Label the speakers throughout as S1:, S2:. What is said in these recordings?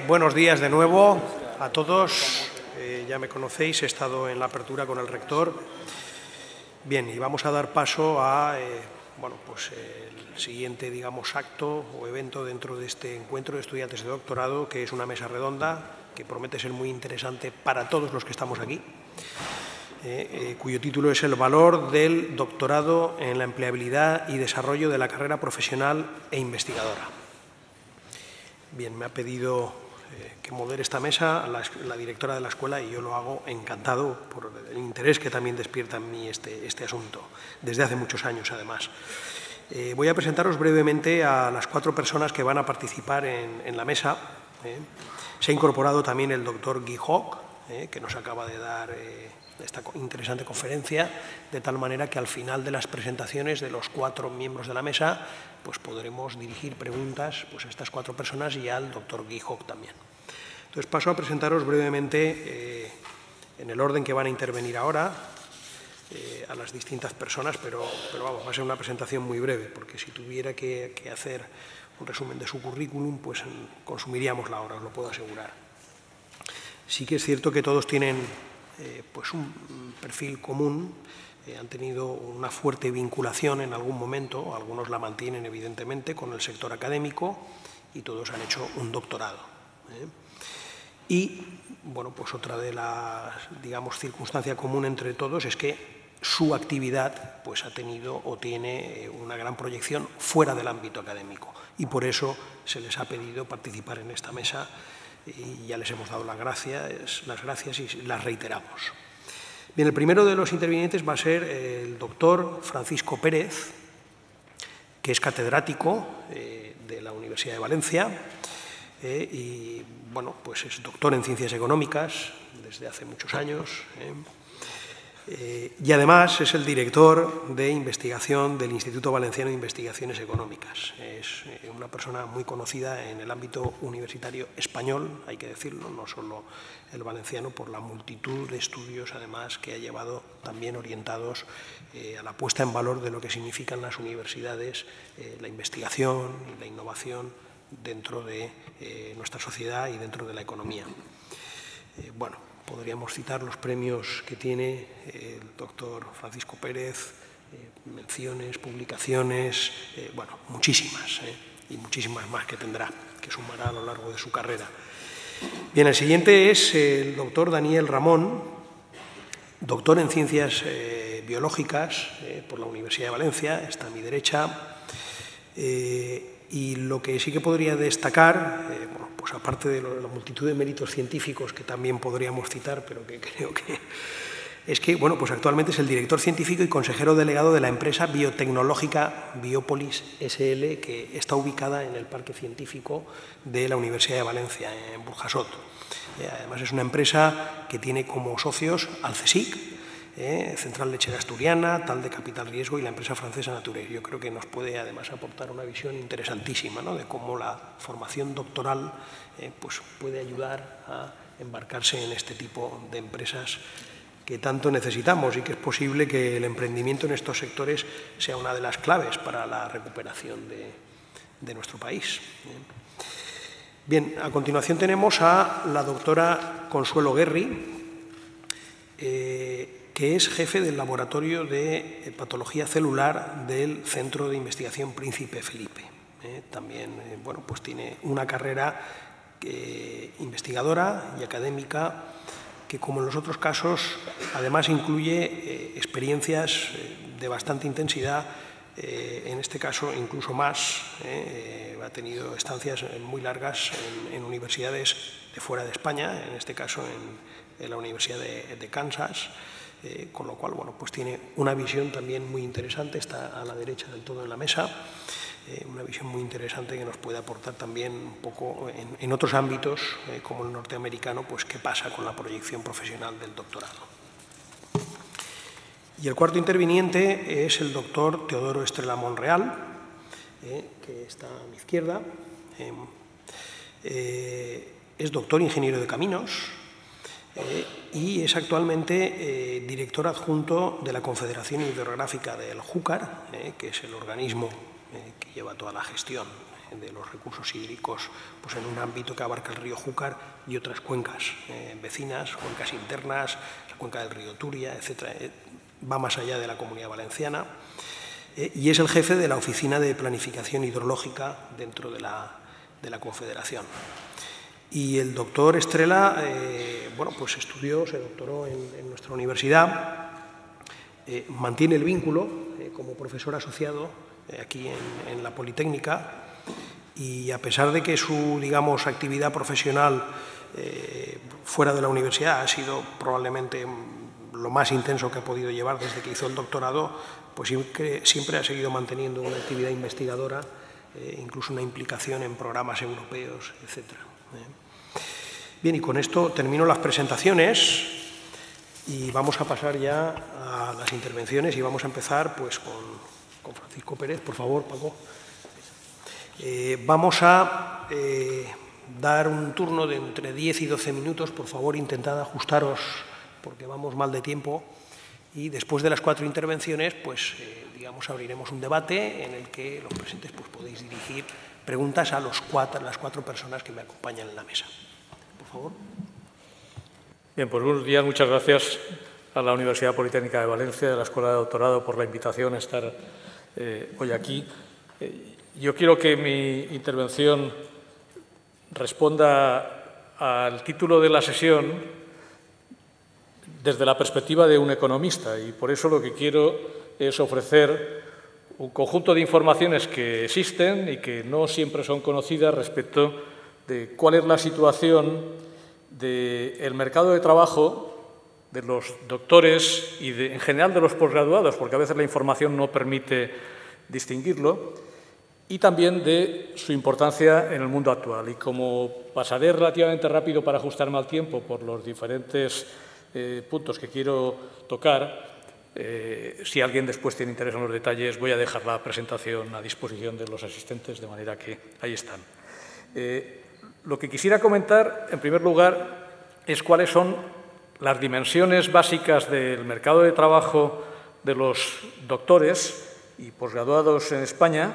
S1: Buenos días de nuevo a todos. Ya me conocéis, he estado en la apertura con el rector. Bien, y vamos a dar paso a el siguiente, acto o evento dentro de este encuentro de estudiantes de doctorado, que es una mesa redonda que promete ser muy interesante para todos los que estamos aquí, cuyo título es el valor del doctorado en la empleabilidad y desarrollo de la carrera profesional e investigadora. Bien, me ha pedido que modere esta mesa la directora de la escuela y yo lo hago encantado por el interés que también despierta en mí este asunto, desde hace muchos años además. Voy a presentaros brevemente a las 4 personas que van a participar en la mesa. Se ha incorporado también el doctor Guy Hoch, que nos acaba de dar esta interesante conferencia, de tal manera que al final de las presentaciones de los 4 miembros de la mesa pues podremos dirigir preguntas a estas 4 personas y al doctor Guy Hoch también. Entonces paso a presentaros brevemente, en el orden que van a intervenir ahora, a las distintas personas, pero vamos, va a ser una presentación muy breve, porque si tuviera que hacer un resumen de su currículum, pues consumiríamos la hora, os lo puedo asegurar. Sí que es cierto que todos tienen un perfil común, han tenido una fuerte vinculación en algún momento, algunos la mantienen evidentemente con el sector académico y todos han hecho un doctorado. Y otra de las, circunstancia común entre todos es que su actividad ha tenido o tiene una gran proyección fuera del ámbito académico y por eso se les ha pedido participar en esta mesa y ya les hemos dado las gracias y las reiteramos. Bien, el primero de los intervinientes va a ser el doctor Francisco Pérez, que es catedrático de la Universidad de Valencia y es doctor en Ciencias Económicas desde hace muchos años y además es el director de investigación del Instituto Valenciano de Investigaciones Económicas. Es una persona muy conocida en el ámbito universitario español, hay que decirlo, no solo el valenciano, por la multitud de estudios además que ha llevado también orientados a la puesta en valor de lo que significan las universidades, la investigación y la innovación dentro de nuestra sociedad y dentro de la economía. Podríamos citar los premios que tiene el doctor Francisco Pérez, menciones, publicaciones, muchísimas y muchísimas más que tendrá, que sumará a lo largo de su carrera. Bien, el siguiente es el doctor Daniel Ramón, doctor en Ciencias Biológicas por la Universidad de Valencia, está a mi derecha. Y lo que sí que podría destacar, aparte de la multitud de méritos científicos que también podríamos citar, pero que creo que es que, actualmente es el director científico y consejero delegado de la empresa biotecnológica Biopolis SL, que está ubicada en el Parque Científico de la Universidad de Valencia, en Burjasot. Además, es una empresa que tiene como socios al CSIC, Central Lechera Asturiana, TAL de Capital Riesgo y la empresa francesa Nature. Yo creo que nos puede además aportar una visión interesantísima, ¿no?, de cómo la formación doctoral puede ayudar a embarcarse en este tipo de empresas que tanto necesitamos y que es posible que el emprendimiento en estos sectores sea una de las claves para la recuperación de nuestro país. Bien, a continuación tenemos a la doctora Consuelo Guerri, que es jefe del Laboratorio de Patología Celular del Centro de Investigación Príncipe Felipe. También tiene una carrera investigadora y académica que, como en los otros casos, además incluye experiencias de bastante intensidad, en este caso incluso más. Ha tenido estancias muy largas en universidades de fuera de España, en este caso en la Universidad de Kansas, con lo cual tiene una visión también muy interesante, está a la derecha del todo en la mesa, una visión muy interesante que nos puede aportar también un poco en otros ámbitos, como el norteamericano, qué pasa con la proyección profesional del doctorado. Y el cuarto interviniente es el doctor Teodoro Estrella Monreal, que está a mi izquierda. Es doctor ingeniero de caminos y es actualmente director adjunto de la Confederación Hidrográfica del Júcar, que es el organismo que lleva toda la gestión de los recursos hídricos pues en un ámbito que abarca el río Júcar y otras cuencas vecinas, cuencas internas, la cuenca del río Turia, etc. Va más allá de la Comunidad Valenciana y es el jefe de la Oficina de Planificación Hidrológica dentro de la Confederación. Y el doctor Estrela, bueno, pues se doctoró en nuestra universidad, mantiene el vínculo como profesor asociado aquí en la Politécnica y a pesar de que su, digamos, actividad profesional fuera de la universidad ha sido probablemente lo más intenso que ha podido llevar desde que hizo el doctorado, pues siempre ha seguido manteniendo una actividad investigadora, incluso una implicación en programas europeos, etc. Bien, y con esto termino las presentaciones y vamos a pasar ya a las intervenciones y vamos a empezar pues con Francisco Pérez. Por favor, Paco. Vamos a dar un turno de entre 10 y 12 minutos. Por favor, intentad ajustaros porque vamos mal de tiempo. Y después de las 4 intervenciones, pues, digamos, abriremos un debate en el que los presentes pues, podéis dirigir preguntas a las 4 personas que me acompañan en la mesa. Por favor.
S2: Bien, pues buenos días. Muchas gracias a la Universidad Politécnica de Valencia, a la Escuela de Doctorado, por la invitación a estar hoy aquí. Yo quiero que mi intervención responda al título de la sesión desde la perspectiva de un economista y por eso lo que quiero es ofrecer un conjunto de informaciones que existen y que no siempre son conocidas respecto de cuál es la situación del mercado de trabajo de los doctores y en general de los posgraduados, porque a veces la información no permite distinguirlo, y también de su importancia en el mundo actual. Y como pasaré relativamente rápido para ajustarme al tiempo por los diferentes puntos que quiero tocar, si alguien después tiene interés en los detalles, voy a dejar la presentación a disposición de los asistentes, de manera que ahí están. Lo que quisiera comentar, en primer lugar, es cuáles son las dimensiones básicas del mercado de trabajo de los doctores y posgraduados en España,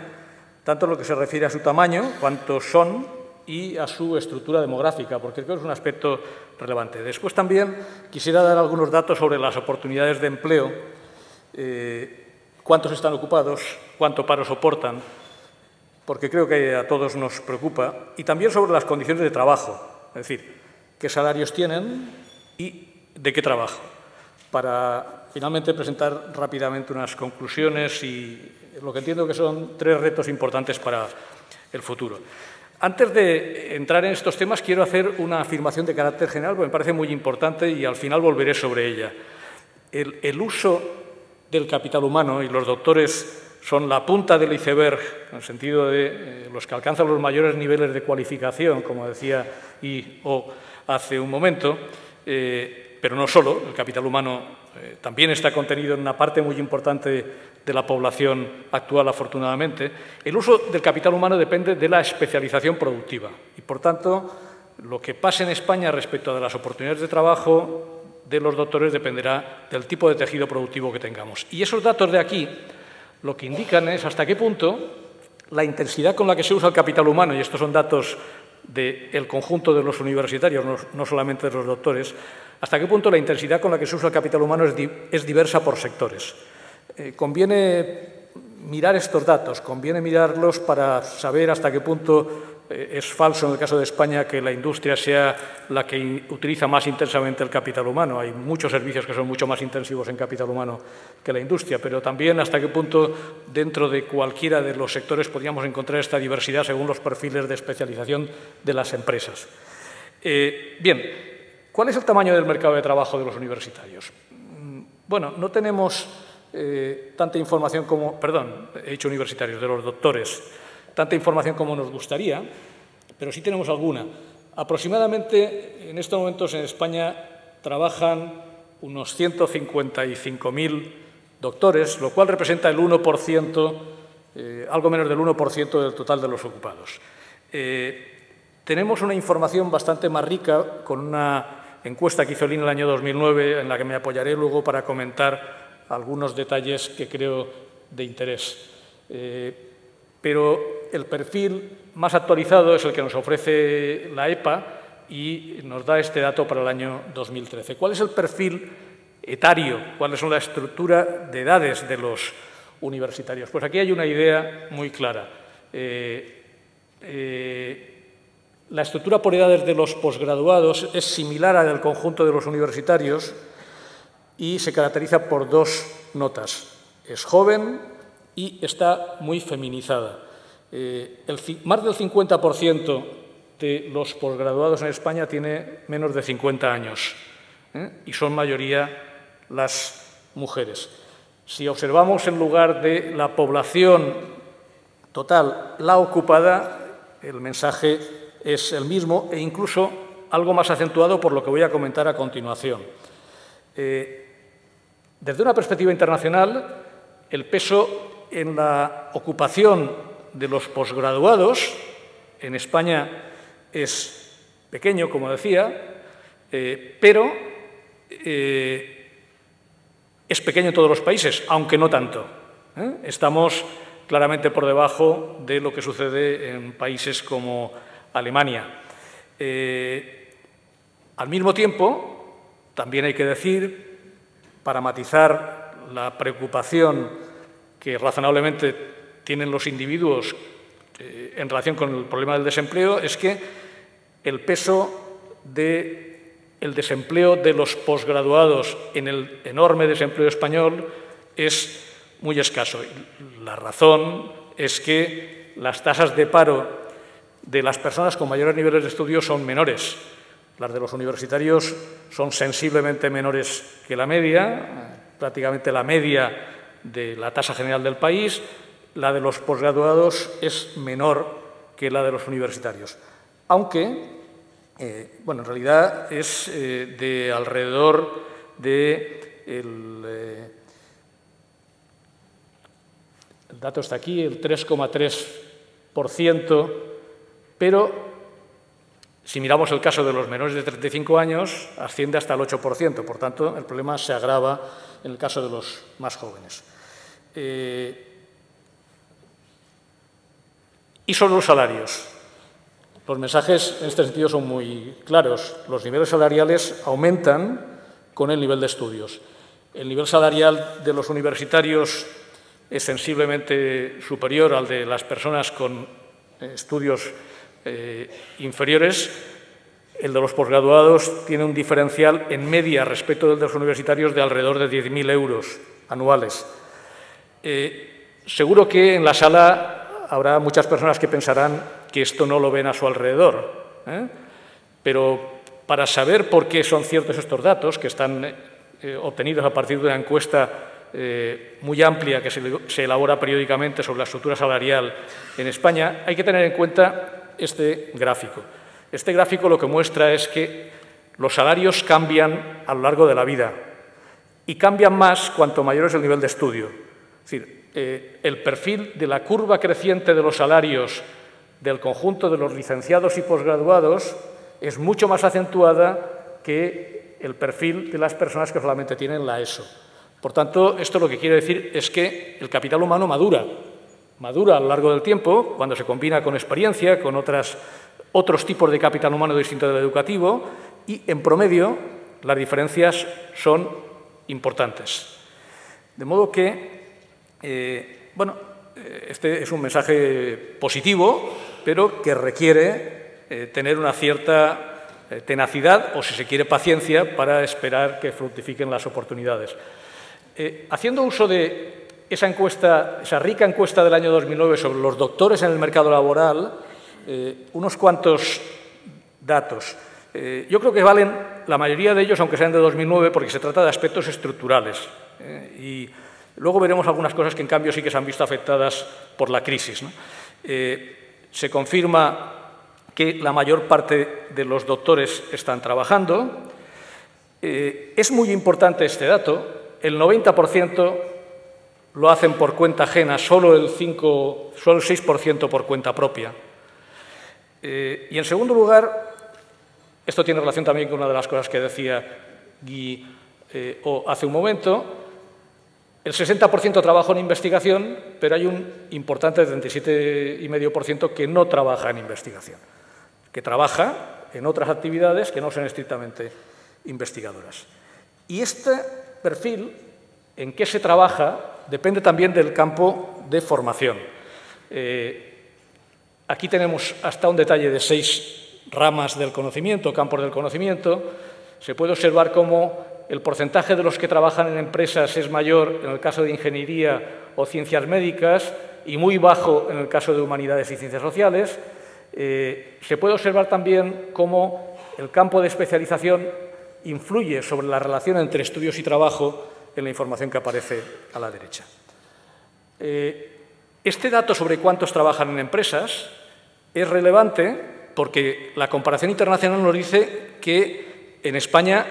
S2: tanto en lo que se refiere a su tamaño, cuántos son, y a su estructura demográfica, porque creo que es un aspecto relevante. Después también quisiera dar algunos datos sobre las oportunidades de empleo, cuántos están ocupados, cuánto paro soportan, porque creo que a todos nos preocupa, y también sobre las condiciones de trabajo, es decir, qué salarios tienen y de qué trabajo, para finalmente presentar rápidamente unas conclusiones y lo que entiendo que son 3 retos importantes para el futuro. Antes de entrar en estos temas, quiero hacer una afirmación de carácter general, porque me parece muy importante y al final volveré sobre ella. El uso del capital humano, y los doctores son la punta del iceberg, en el sentido de los que alcanzan los mayores niveles de cualificación, como decía I.O. hace un momento, pero no solo, el capital humano también está contenido en una parte muy importante de la población actual, afortunadamente. El uso del capital humano depende de la especialización productiva y, por tanto, lo que pase en España respecto a las oportunidades de trabajo de los doctores dependerá del tipo de tejido productivo que tengamos. Y esos datos de aquí lo que indican es hasta qué punto la intensidad con la que se usa el capital humano, y estos son datos del conjunto de los universitarios, no solamente de los doctores, hasta qué punto la intensidad con la que se usa el capital humano es diversa por sectores. Conviene mirar estos datos, conviene mirarlos para saber hasta qué punto es falso en el caso de España que la industria sea la que utiliza más intensamente el capital humano. Hay muchos servicios que son mucho más intensivos en capital humano que la industria, pero también hasta qué punto dentro de cualquiera de los sectores podríamos encontrar esta diversidad según los perfiles de especialización de las empresas. Bien, ¿cuál es el tamaño del mercado de trabajo de los universitarios? Bueno, no tenemos tanta información como, perdón, he dicho universitarios, de los doctores, tanta información como nos gustaría, pero sí tenemos alguna. Aproximadamente, en estos momentos en España trabajan unos 155.000 doctores, lo cual representa el 1%, algo menos del 1% del total de los ocupados. Tenemos una información bastante más rica con una encuesta que hizo el INE en el año 2009, en la que me apoyaré luego para comentar algunos detalles que creo de interés. pero el perfil más actualizado es el que nos ofrece la EPA y nos da este dato para el año 2013. ¿Cuál es el perfil etario? ¿Cuál es la estructura de edades de los universitarios? Pues aquí hay una idea muy clara. La estructura por edades de los posgraduados es similar a la del conjunto de los universitarios y se caracteriza por dos notas. Es joven y está muy feminizada. Más del 50% de los posgraduados en España tiene menos de 50 años y son mayoría las mujeres. Si observamos en lugar de la población total la ocupada, el mensaje es el mismo e incluso algo más acentuado por lo que voy a comentar a continuación. Desde una perspectiva internacional, el peso en la ocupación de los posgraduados en España es pequeño, como decía, pero es pequeño en todos los países, aunque no tanto. Estamos claramente por debajo de lo que sucede en países como Alemania. Al mismo tiempo, también hay que decir, para matizar la preocupación que razonablemente tienen los individuos en relación con el problema del desempleo, es que el peso del desempleo de los posgraduados en el enorme desempleo español es muy escaso. La razón es que las tasas de paro de las personas con mayores niveles de estudio son menores. Las de los universitarios son sensiblemente menores que la media, prácticamente la media de la tasa general del país. La de los posgraduados es menor que la de los universitarios, aunque, bueno, en realidad es de alrededor de el dato está aquí, el 3,3%, pero si miramos el caso de los menores de 35 años, asciende hasta el 8%. Por tanto, el problema se agrava en el caso de los más jóvenes. Y sobre los salarios. Los mensajes en este sentido son muy claros. Los niveles salariales aumentan con el nivel de estudios. El nivel salarial de los universitarios es sensiblemente superior al de las personas con estudios inferiores. El de los posgraduados tiene un diferencial en media respecto del de los universitarios de alrededor de 10.000 euros anuales. Seguro que en la sala habrá muchas personas que pensarán que esto no lo ven a su alrededor, pero para saber por qué son ciertos estos datos, que están obtenidos a partir de una encuesta muy amplia que se elabora periódicamente sobre la estructura salarial en España, hay que tener en cuenta este gráfico. Este gráfico lo que muestra es que los salarios cambian a lo largo de la vida y cambian más cuanto mayor es el nivel de estudio. Es decir, el perfil de la curva creciente de los salarios del conjunto de los licenciados y posgraduados es mucho más acentuada que el perfil de las personas que solamente tienen la ESO. Por tanto, esto lo que quiere decir es que el capital humano madura a lo largo del tiempo, cuando se combina con experiencia, con otros tipos de capital humano distinto del educativo, y en promedio las diferencias son importantes. De modo que, bueno, este es un mensaje positivo, pero que requiere tener una cierta tenacidad o, si se quiere, paciencia para esperar que fructifiquen las oportunidades. Haciendo uso de esa encuesta, esa rica encuesta del año 2009 sobre los doctores en el mercado laboral, unos cuantos datos. Yo creo que valen la mayoría de ellos, aunque sean de 2009, porque se trata de aspectos estructurales. Y luego veremos algunas cosas que, en cambio, sí que se han visto afectadas por la crisis, ¿no? Se confirma que la mayor parte de los doctores están trabajando. Es muy importante este dato. El 90% lo hacen por cuenta ajena, solo el 6% por cuenta propia. Y, en segundo lugar, esto tiene relación también con una de las cosas que decía Guy hace un momento, El 60% trabaja en investigación, pero hay un importante 37,5% que no trabaja en investigación, que trabaja en otras actividades que no son estrictamente investigadoras. Y este perfil, en qué se trabaja, depende también del campo de formación. Aquí tenemos hasta un detalle de 6 ramas del conocimiento, campos del conocimiento. Se puede observar cómo el porcentaje de los que trabajan en empresas es mayor en el caso de ingeniería o ciencias médicas y muy bajo en el caso de humanidades y ciencias sociales. Se puede observar también cómo el campo de especialización influye sobre la relación entre estudios y trabajo en la información que aparece a la derecha. Este dato sobre cuántos trabajan en empresas es relevante porque la comparación internacional nos dice que en España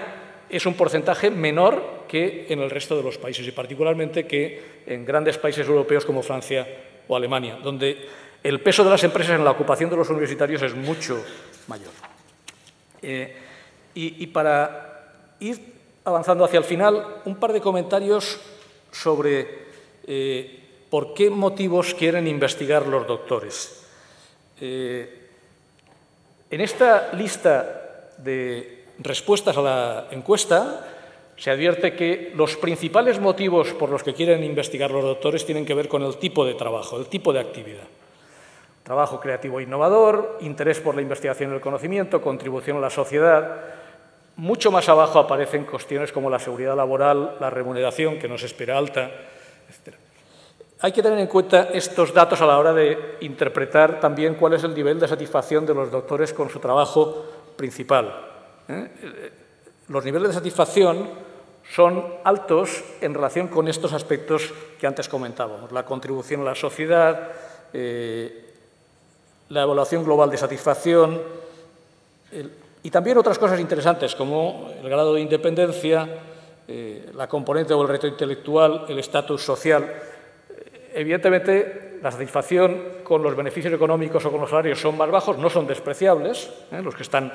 S2: es un porcentaje menor que en el resto de los países y particularmente que en grandes países europeos como Francia o Alemania, donde el peso de las empresas en la ocupación de los universitarios es mucho mayor. Y para ir avanzando hacia el final, un par de comentarios sobre por qué motivos quieren investigar los doctores. En esta lista de respuestas a la encuesta se advierte que los principales motivos por los que quieren investigar los doctores tienen que ver con el tipo de trabajo, el tipo de actividad. Trabajo creativo e innovador, interés por la investigación y el conocimiento, contribución a la sociedad. Mucho más abajo aparecen cuestiones como la seguridad laboral, la remuneración, que no se espera alta, etc. Hay que tener en cuenta estos datos a la hora de interpretar también cuál es el nivel de satisfacción de los doctores con su trabajo principal. Los niveles de satisfacción son altos en relación con estos aspectos que antes comentábamos, la contribución a la sociedad, la evaluación global de satisfacción y también otras cosas interesantes como el grado de independencia, la componente o el reto intelectual, el estatus social. Evidentemente, la satisfacción con los beneficios económicos o con los salarios son más bajos, no son despreciables, los que están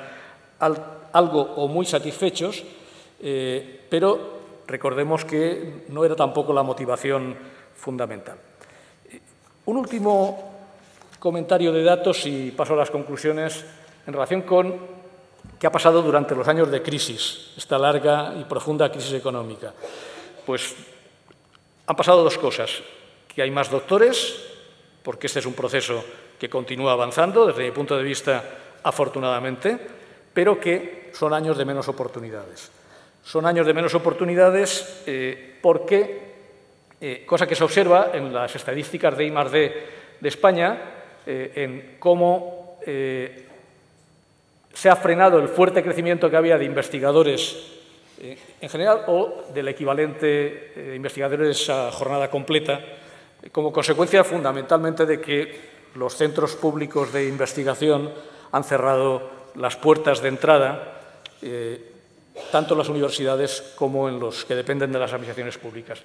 S2: algo o muy satisfechos, pero recordemos que no era tampoco la motivación fundamental. Un último comentario de datos y paso a las conclusiones en relación con qué ha pasado durante los años de crisis, esta larga y profunda crisis económica. Pues han pasado dos cosas, que hay más doctores, porque este es un proceso que continúa avanzando, desde mi punto de vista, afortunadamente, pero que son años de menos oportunidades. Son años de menos oportunidades porque, cosa que se observa en las estadísticas de I+D de España, en cómo se ha frenado el fuerte crecimiento que había de investigadores en general o del equivalente de investigadores a jornada completa, como consecuencia fundamentalmente de que los centros públicos de investigación han cerrado las puertas de entrada, tanto en las universidades como en los que dependen de las administraciones públicas.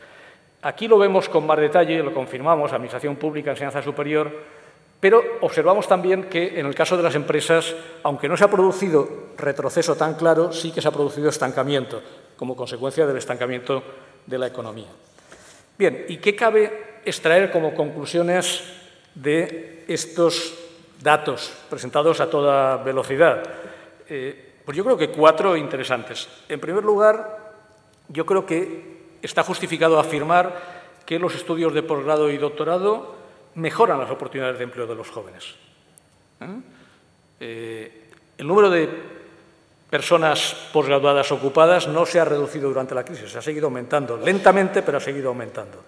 S2: Aquí lo vemos con más detalle, lo confirmamos, Administración Pública, Enseñanza Superior, pero observamos también que en el caso de las empresas, aunque no se ha producido retroceso tan claro, sí que se ha producido estancamiento, como consecuencia del estancamiento de la economía. Bien, ¿y qué cabe extraer como conclusiones de estos datos presentados a toda velocidad? Pues yo creo que 4 interesantes. En primer lugar, yo creo que está justificado afirmar que los estudios de posgrado y doctorado mejoran las oportunidades de empleo de los jóvenes. El número de personas posgraduadas ocupadas no se ha reducido durante la crisis, se ha seguido aumentando, lentamente, pero ha seguido aumentando.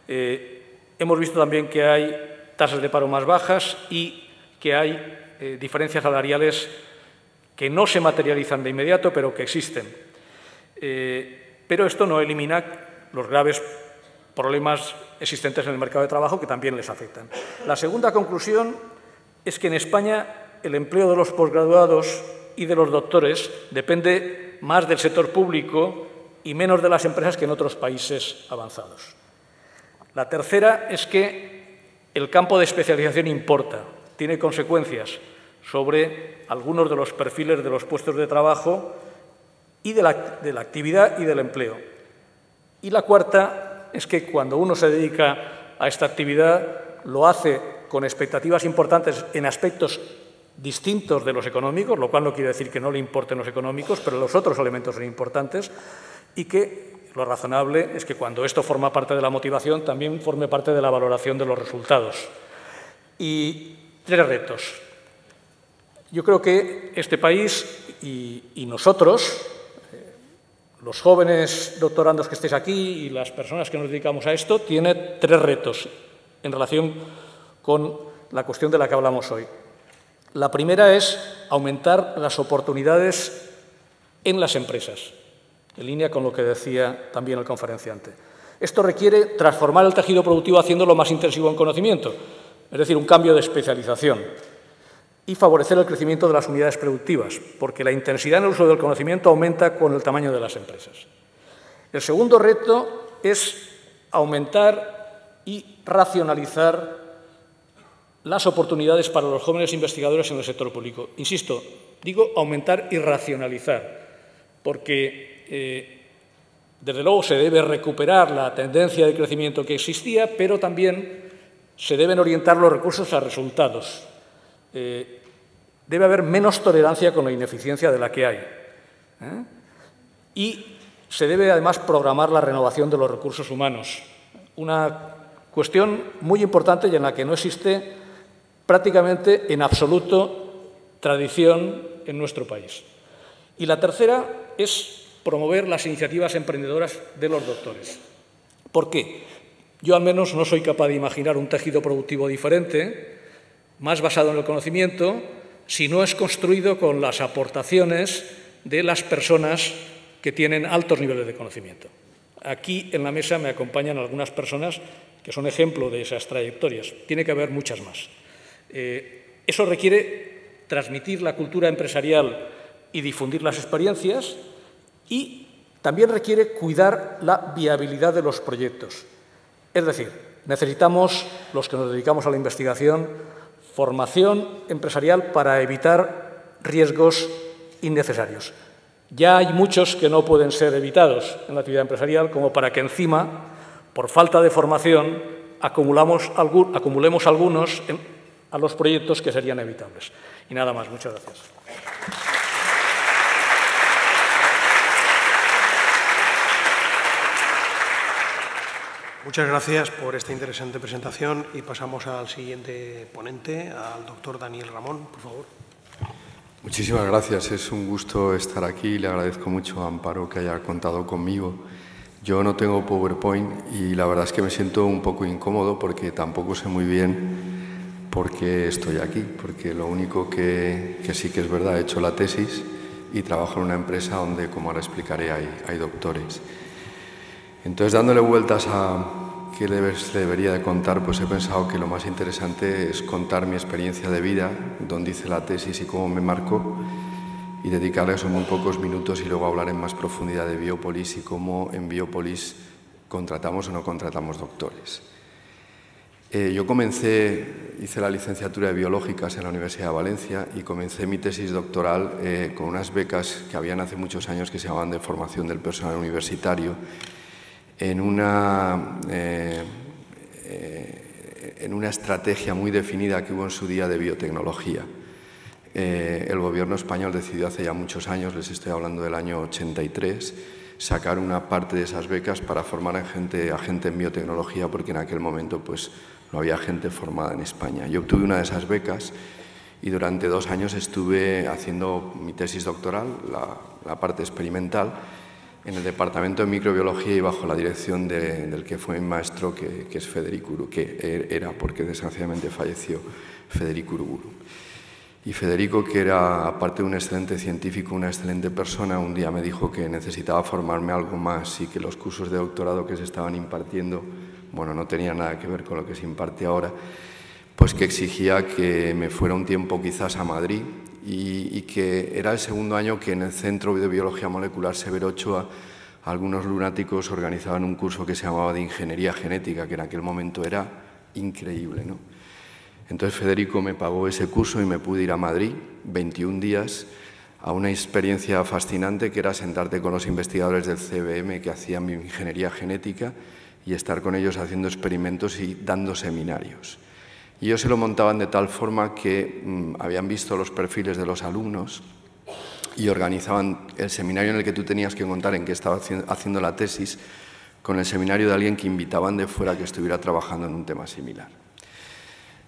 S2: Hemos visto también que hay tasas de paro más bajas y que hay diferencias salariales que no se materializan de inmediato, pero que existen. Pero esto no elimina los graves problemas existentes en el mercado de trabajo que también les afectan. La segunda conclusión es que en España el empleo de los posgraduados y de los doctores depende más del sector público y menos de las empresas que en otros países avanzados. La tercera es que el campo de especialización importa, tiene consecuencias sobre algunos de los perfiles de los puestos de trabajo y de la actividad y del empleo. Y la cuarta es que cuando uno se dedica a esta actividad lo hace con expectativas importantes en aspectos distintos de los económicos, lo cual no quiere decir que no le importen los económicos, pero los otros elementos son importantes, y que lo razonable es que cuando esto forma parte de la motivación también forme parte de la valoración de los resultados. Y 3 retos. Yo creo que este país y nosotros, los jóvenes doctorandos que estéis aquí y las personas que nos dedicamos a esto, tiene 3 retos en relación con la cuestión de la que hablamos hoy. La primera es aumentar las oportunidades en las empresas, en línea con lo que decía también el conferenciante. Esto requiere transformar el tejido productivo haciéndolo más intensivo en conocimiento, es decir, un cambio de especialización, y favorecer el crecimiento de las unidades productivas, porque la intensidad en el uso del conocimiento aumenta con el tamaño de las empresas. El segundo reto es aumentar y racionalizar las oportunidades para los jóvenes investigadores en el sector público. Insisto, digo aumentar y racionalizar, porque desde luego se debe recuperar la tendencia de crecimiento que existía, pero también se deben orientar los recursos a resultados. Debe haber menos tolerancia con la ineficiencia de la que hay. Y se debe, además, programar la renovación de los recursos humanos. Una cuestión muy importante y en la que no existe prácticamente en absoluto tradición en nuestro país. Y la tercera es promover las iniciativas emprendedoras de los doctores. ¿Por qué? Yo al menos no soy capaz de imaginar un tejido productivo diferente, más basado en el conocimiento, si no es construido con las aportaciones de las personas que tienen altos niveles de conocimiento. Aquí en la mesa me acompañan algunas personas que son ejemplo de esas trayectorias. Tiene que haber muchas más. Eso requiere transmitir la cultura empresarial y difundir las experiencias, y también requiere cuidar la viabilidad de los proyectos. Es decir, necesitamos, los que nos dedicamos a la investigación, formación empresarial para evitar riesgos innecesarios. Ya hay muchos que no pueden ser evitados en la actividad empresarial, como para que encima, por falta de formación, acumulemos algunos a los proyectos que serían evitables. Y nada más. Muchas gracias.
S1: Muchas gracias por esta interesante presentación y pasamos al siguiente ponente, al doctor Daniel Ramón, por favor.
S3: Muchísimas gracias. Es un gusto estar aquí y le agradezco mucho a Amparo que haya contado conmigo. Yo no tengo PowerPoint y la verdad es que me siento un poco incómodo porque tampoco sé muy bien por qué estoy aquí, porque lo único que sí que es verdad, he hecho la tesis y trabajo en una empresa donde, como ahora explicaré, hay doctores. Entonces, dándole vueltas a qué debería de contar, pues he pensado que lo más interesante es contar mi experiencia de vida, dónde hice la tesis y cómo me marcó, y dedicarle a eso muy pocos minutos, y luego hablar en más profundidad de Biopolis y cómo en Biopolis contratamos o no contratamos doctores. Yo hice la licenciatura de Biológicas en la Universidad de Valencia y comencé mi tesis doctoral con unas becas que habían hace muchos años que se llamaban de formación del personal universitario, en una estrategia muy definida que hubo en su día de biotecnología. El gobierno español decidió hace ya muchos años, les estoy hablando del año 83, sacar una parte de esas becas para formar a gente en biotecnología, porque en aquel momento pues, no había gente formada en España. Yo obtuve una de esas becas y durante 2 años estuve haciendo mi tesis doctoral, la parte experimental, en el Departamento de Microbiología y bajo la dirección del que fue mi maestro, que es Federico Uruburu, que era, porque desgraciadamente falleció, Federico Uruburu. Y Federico, que era, aparte de un excelente científico, una excelente persona, un día me dijo que necesitaba formarme algo más y que los cursos de doctorado que se estaban impartiendo, bueno, no tenían nada que ver con lo que se imparte ahora, pues que exigía que me fuera un tiempo quizás a Madrid, y que era el segundo año que en el Centro de Biología Molecular Severo Ochoa algunos lunáticos organizaban un curso que se llamaba de Ingeniería Genética, que en aquel momento era increíble, ¿no? Entonces Federico me pagó ese curso y me pude ir a Madrid 21 días a una experiencia fascinante que era sentarte con los investigadores del CBM que hacían ingeniería genética y estar con ellos haciendo experimentos y dando seminarios. Y ellos se lo montaban de tal forma que habían visto los perfiles de los alumnos y organizaban el seminario en el que tú tenías que contar en qué estaba haciendo la tesis con el seminario de alguien que invitaban de fuera que estuviera trabajando en un tema similar.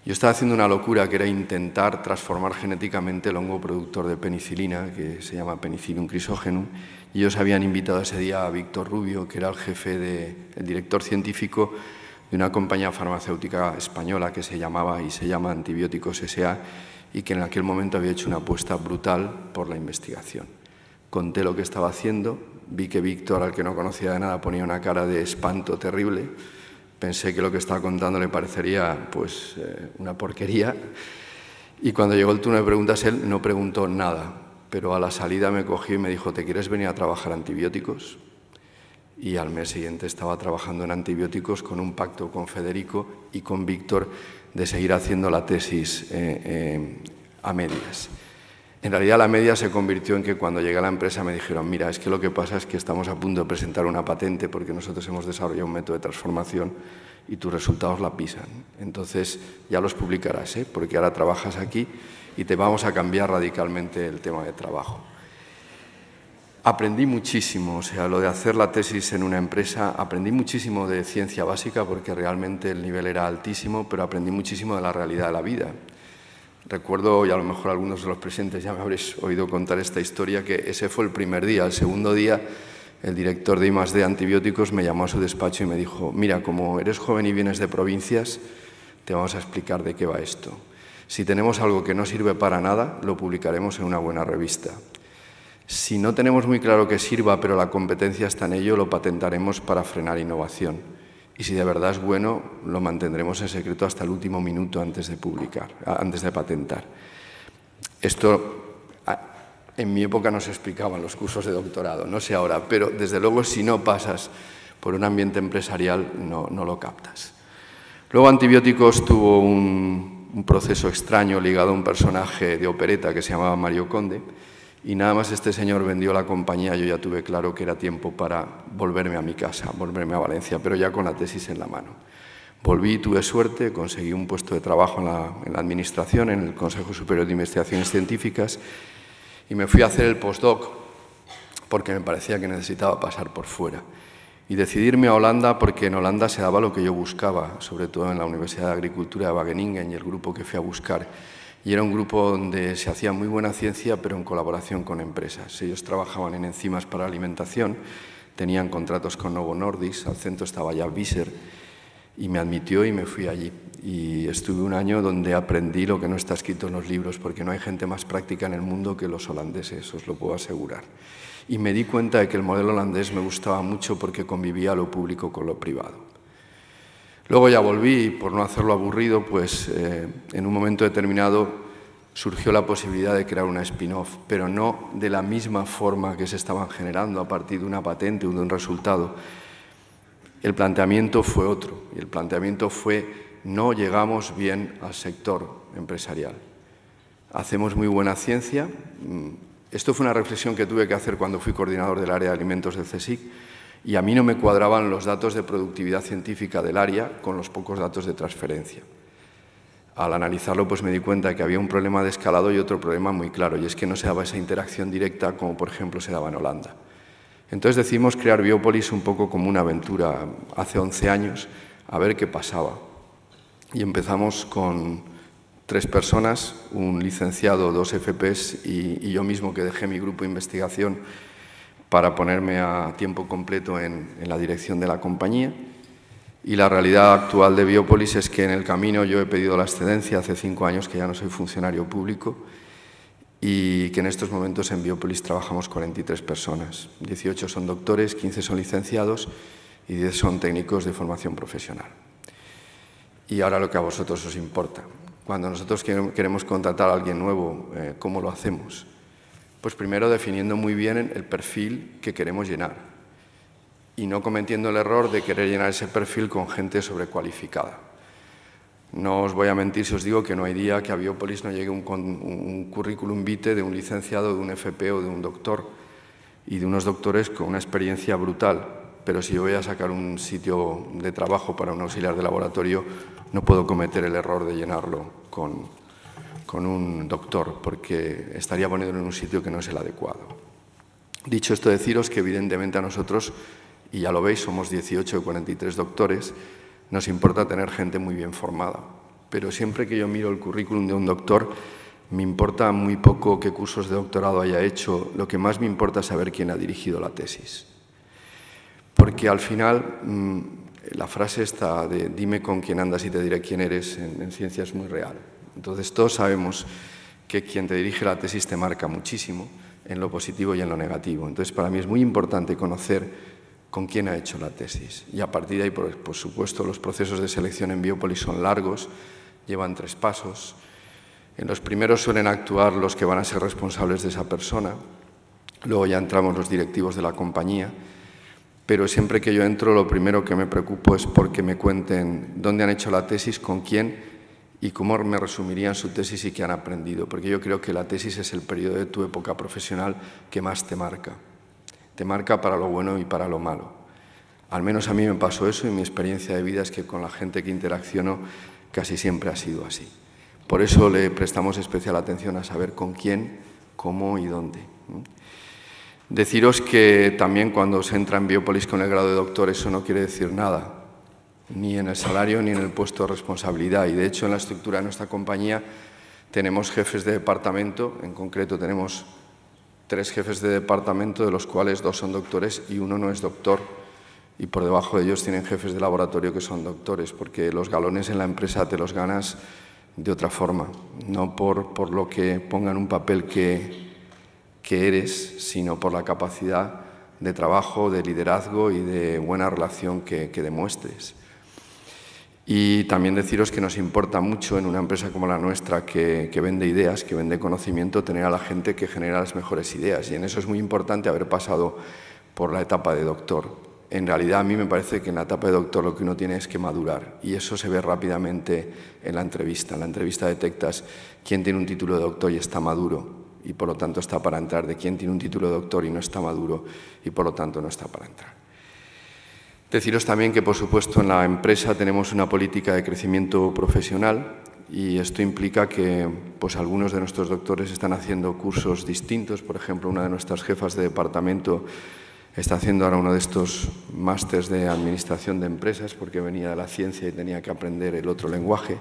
S3: Yo estaba haciendo una locura que era intentar transformar genéticamente el hongo productor de penicilina, que se llama Penicillium chrysogenum, y ellos habían invitado ese día a Víctor Rubio, que era el director científico de una compañía farmacéutica española que se llamaba y se llama Antibióticos S.A. y que en aquel momento había hecho una apuesta brutal por la investigación. Conté lo que estaba haciendo, vi que Víctor, al que no conocía de nada, ponía una cara de espanto terrible. Pensé que lo que estaba contando le parecería pues, una porquería. Y cuando llegó el turno de preguntas, él no preguntó nada, pero a la salida me cogió y me dijo: ¿te quieres venir a trabajar antibióticos? Y al mes siguiente estaba trabajando en antibióticos con un pacto con Federico y con Víctor de seguir haciendo la tesis a medias. En realidad la media se convirtió en que cuando llegué a la empresa me dijeron: mira, es que lo que pasa es que estamos a punto de presentar una patente porque nosotros hemos desarrollado un método de transformación y tus resultados la pisan. Entonces ya los publicarás, porque ahora trabajas aquí y te vamos a cambiar radicalmente el tema de trabajo. Aprendí muchísimo, o sea, lo de hacer la tesis en una empresa, aprendí muchísimo de ciencia básica porque realmente el nivel era altísimo, pero aprendí muchísimo de la realidad de la vida. Recuerdo, y a lo mejor algunos de los presentes ya me habréis oído contar esta historia, que ese fue el primer día. El segundo día, el director de I+D Antibióticos me llamó a su despacho y me dijo: mira, como eres joven y vienes de provincias, te vamos a explicar de qué va esto. Si tenemos algo que no sirve para nada, lo publicaremos en una buena revista. Si no tenemos muy claro que sirva, pero la competencia está en ello, lo patentaremos para frenar innovación. Y si de verdad es bueno, lo mantendremos en secreto hasta el último minuto antes de publicar, antes de patentar. Esto en mi época no se explicaba en los cursos de doctorado, no sé ahora, pero desde luego si no pasas por un ambiente empresarial no lo captas. Luego Antibióticos tuvo un proceso extraño ligado a un personaje de opereta que se llamaba Mario Conde. Y nada más este señor vendió la compañía, yo ya tuve claro que era tiempo para volverme a mi casa, volverme a Valencia, pero ya con la tesis en la mano. Volví, tuve suerte, conseguí un puesto de trabajo en la administración, en el Consejo Superior de Investigaciones Científicas, y me fui a hacer el postdoc porque me parecía que necesitaba pasar por fuera. Y decidí irme a Holanda porque en Holanda se daba lo que yo buscaba, sobre todo en la Universidad de Agricultura de Wageningen y el grupo que fui a buscar. Y era un grupo donde se hacía muy buena ciencia, pero en colaboración con empresas. Ellos trabajaban en enzimas para alimentación, tenían contratos con Novo Nordisk, al centro estaba ya Visser, y me admitió y me fui allí. Y estuve un año donde aprendí lo que no está escrito en los libros, porque no hay gente más práctica en el mundo que los holandeses, os lo puedo asegurar. Y me di cuenta de que el modelo holandés me gustaba mucho porque convivía lo público con lo privado. Luego ya volví y por no hacerlo aburrido, pues en un momento determinado surgió la posibilidad de crear una spin-off, pero no de la misma forma que se estaban generando a partir de una patente o de un resultado. El planteamiento fue otro, y el planteamiento fue: no llegamos bien al sector empresarial. Hacemos muy buena ciencia. Esto fue una reflexión que tuve que hacer cuando fui coordinador del área de alimentos del CSIC, y a mí no me cuadraban los datos de productividad científica del área con los pocos datos de transferencia. Al analizarlo, pues me di cuenta de que había un problema de escalado y otro problema muy claro, y es que no se daba esa interacción directa como, por ejemplo, se daba en Holanda. Entonces decidimos crear Biopolis un poco como una aventura hace 11 años, a ver qué pasaba. Y empezamos con 3 personas, un licenciado, 2 FPs y yo mismo, que dejé mi grupo de investigación para ponerme a tiempo completo en la dirección de la compañía. Y la realidad actual de Biopolis es que en el camino yo he pedido la excedencia, hace 5 años que ya no soy funcionario público, y que en estos momentos en Biopolis trabajamos 43 personas. 18 son doctores, 15 son licenciados y 10 son técnicos de formación profesional. Y ahora lo que a vosotros os importa. Cuando nosotros queremos contratar a alguien nuevo, ¿cómo lo hacemos? Pues primero definiendo muy bien el perfil que queremos llenar y no cometiendo el error de querer llenar ese perfil con gente sobrecualificada. No os voy a mentir si os digo que no hay día que a Biopolis no llegue un currículum vitae de un licenciado, de un FP o de un doctor, y de unos doctores con una experiencia brutal, pero si yo voy a sacar un sitio de trabajo para un auxiliar de laboratorio, no puedo cometer el error de llenarlo con un doctor, porque estaría poniéndolo en un sitio que no es el adecuado. Dicho esto, deciros que evidentemente a nosotros, y ya lo veis, somos 18 de 43 doctores, nos importa tener gente muy bien formada, pero siempre que yo miro el currículum de un doctor, me importa muy poco qué cursos de doctorado haya hecho, lo que más me importa es saber quién ha dirigido la tesis. Porque al final, la frase esta de dime con quién andas y te diré quién eres, en ciencia es muy real. Entonces todos sabemos que quien te dirige la tesis te marca muchísimo en lo positivo y en lo negativo. Entonces para mí es muy importante conocer con quién ha hecho la tesis. Y a partir de ahí, por supuesto, los procesos de selección en Biopolis son largos, llevan 3 pasos. En los primeros suelen actuar los que van a ser responsables de esa persona, luego ya entramos los directivos de la compañía, pero siempre que yo entro lo primero que me preocupo es porque me cuenten dónde han hecho la tesis, con quién y cómo me resumirían su tesis y qué han aprendido, porque yo creo que la tesis es el periodo de tu época profesional que más te marca. Te marca para lo bueno y para lo malo. Al menos a mí me pasó eso y mi experiencia de vida es que con la gente que interacciono casi siempre ha sido así. Por eso le prestamos especial atención a saber con quién, cómo y dónde. Deciros que también cuando se entra en Biopolis con el grado de doctor eso no quiere decir nada, ni en el salario ni en el puesto de responsabilidad. Y de hecho en la estructura de nuestra compañía tenemos jefes de departamento, en concreto tenemos 3 jefes de departamento, de los cuales 2 son doctores y 1 no es doctor. Y por debajo de ellos tienen jefes de laboratorio que son doctores, porque los galones en la empresa te los ganas de otra forma, no por lo que ponga en un papel que eres, sino por la capacidad de trabajo, de liderazgo y de buena relación que demuestres. Y también deciros que nos importa mucho en una empresa como la nuestra que vende ideas, que vende conocimiento, tener a la gente que genera las mejores ideas. Y en eso es muy importante haber pasado por la etapa de doctor. En realidad a mí me parece que en la etapa de doctor lo que uno tiene es que madurar y eso se ve rápidamente en la entrevista. En la entrevista detectas quién tiene un título de doctor y está maduro y por lo tanto está para entrar, de quién tiene un título de doctor y no está maduro y por lo tanto no está para entrar. Deciros también que por supuesto en la empresa tenemos una política de crecimiento profesional y esto implica que pues, algunos de nuestros doctores están haciendo cursos distintos. Por ejemplo, una de nuestras jefas de departamento está haciendo ahora uno de estos másters de administración de empresas porque venía de la ciencia y tenía que aprender el otro lenguaje.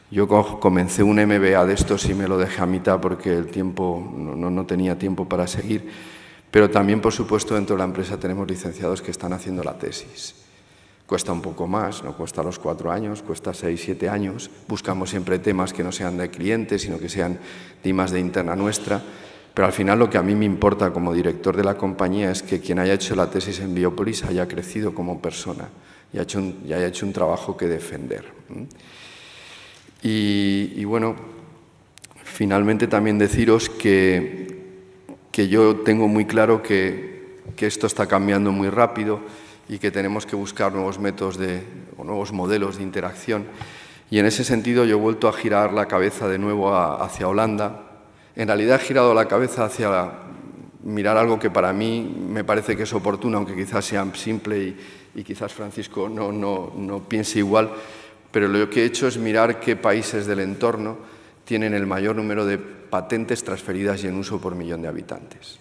S3: Yo comencé un MBA de estos y me lo dejé a mitad porque el tiempo no tenía tiempo para seguir. Pero también, por supuesto, dentro de la empresa tenemos licenciados que están haciendo la tesis. Cuesta un poco más, no cuesta los 4 años, cuesta 6, 7 años. Buscamos siempre temas que no sean de clientes, sino que sean temas de interna nuestra. Pero al final lo que a mí me importa como director de la compañía es que quien haya hecho la tesis en Biopolis haya crecido como persona y haya hecho un trabajo que defender. Y bueno, finalmente también deciros que yo tengo muy claro que esto está cambiando muy rápido y que tenemos que buscar nuevos métodos o nuevos modelos de interacción. Y en ese sentido yo he vuelto a girar la cabeza de nuevo hacia Holanda. En realidad he girado la cabeza hacia mirar algo que para mí me parece que es oportuno, aunque quizás sea simple y quizás Francisco no piense igual, pero lo que he hecho es mirar qué países del entorno tienen el mayor número de patentes transferidas y en uso por millón de habitantes.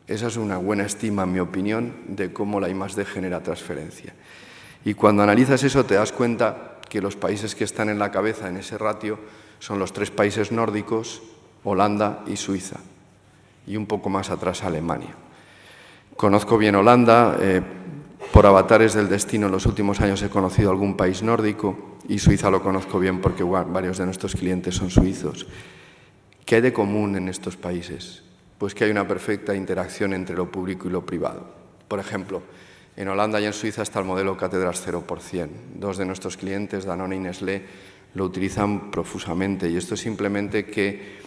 S3: Esa es una buena estima, en mi opinión, de cómo la I+D genera transferencia. Y cuando analizas eso te das cuenta que los países que están en la cabeza en ese ratio son los 3 países nórdicos, Holanda y Suiza, y un poco más atrás Alemania. Conozco bien Holanda, por avatares del destino en los últimos años he conocido algún país nórdico y Suiza lo conozco bien porque varios de nuestros clientes son suizos. ¿Qué hay de común en estos países? Pues que hay una perfecta interacción entre lo público y lo privado. Por ejemplo, en Holanda y en Suiza está el modelo Cátedras 0%. 2 de nuestros clientes, Danone y Nestlé, lo utilizan profusamente y esto es simplemente que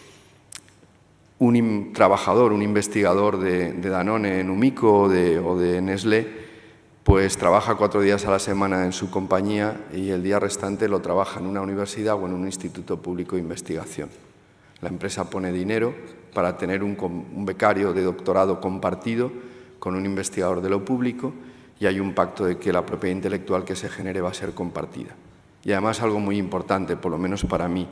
S3: un trabajador, un investigador de Danone en Umico o de Nestlé, pues trabaja 4 días a la semana en su compañía y el día restante lo trabaja en una universidad o en un instituto público de investigación. La empresa pone dinero para tener un becario de doctorado compartido con un investigador de lo público y hay un pacto de que la propiedad intelectual que se genere va a ser compartida. Y además algo muy importante, por lo menos para mí,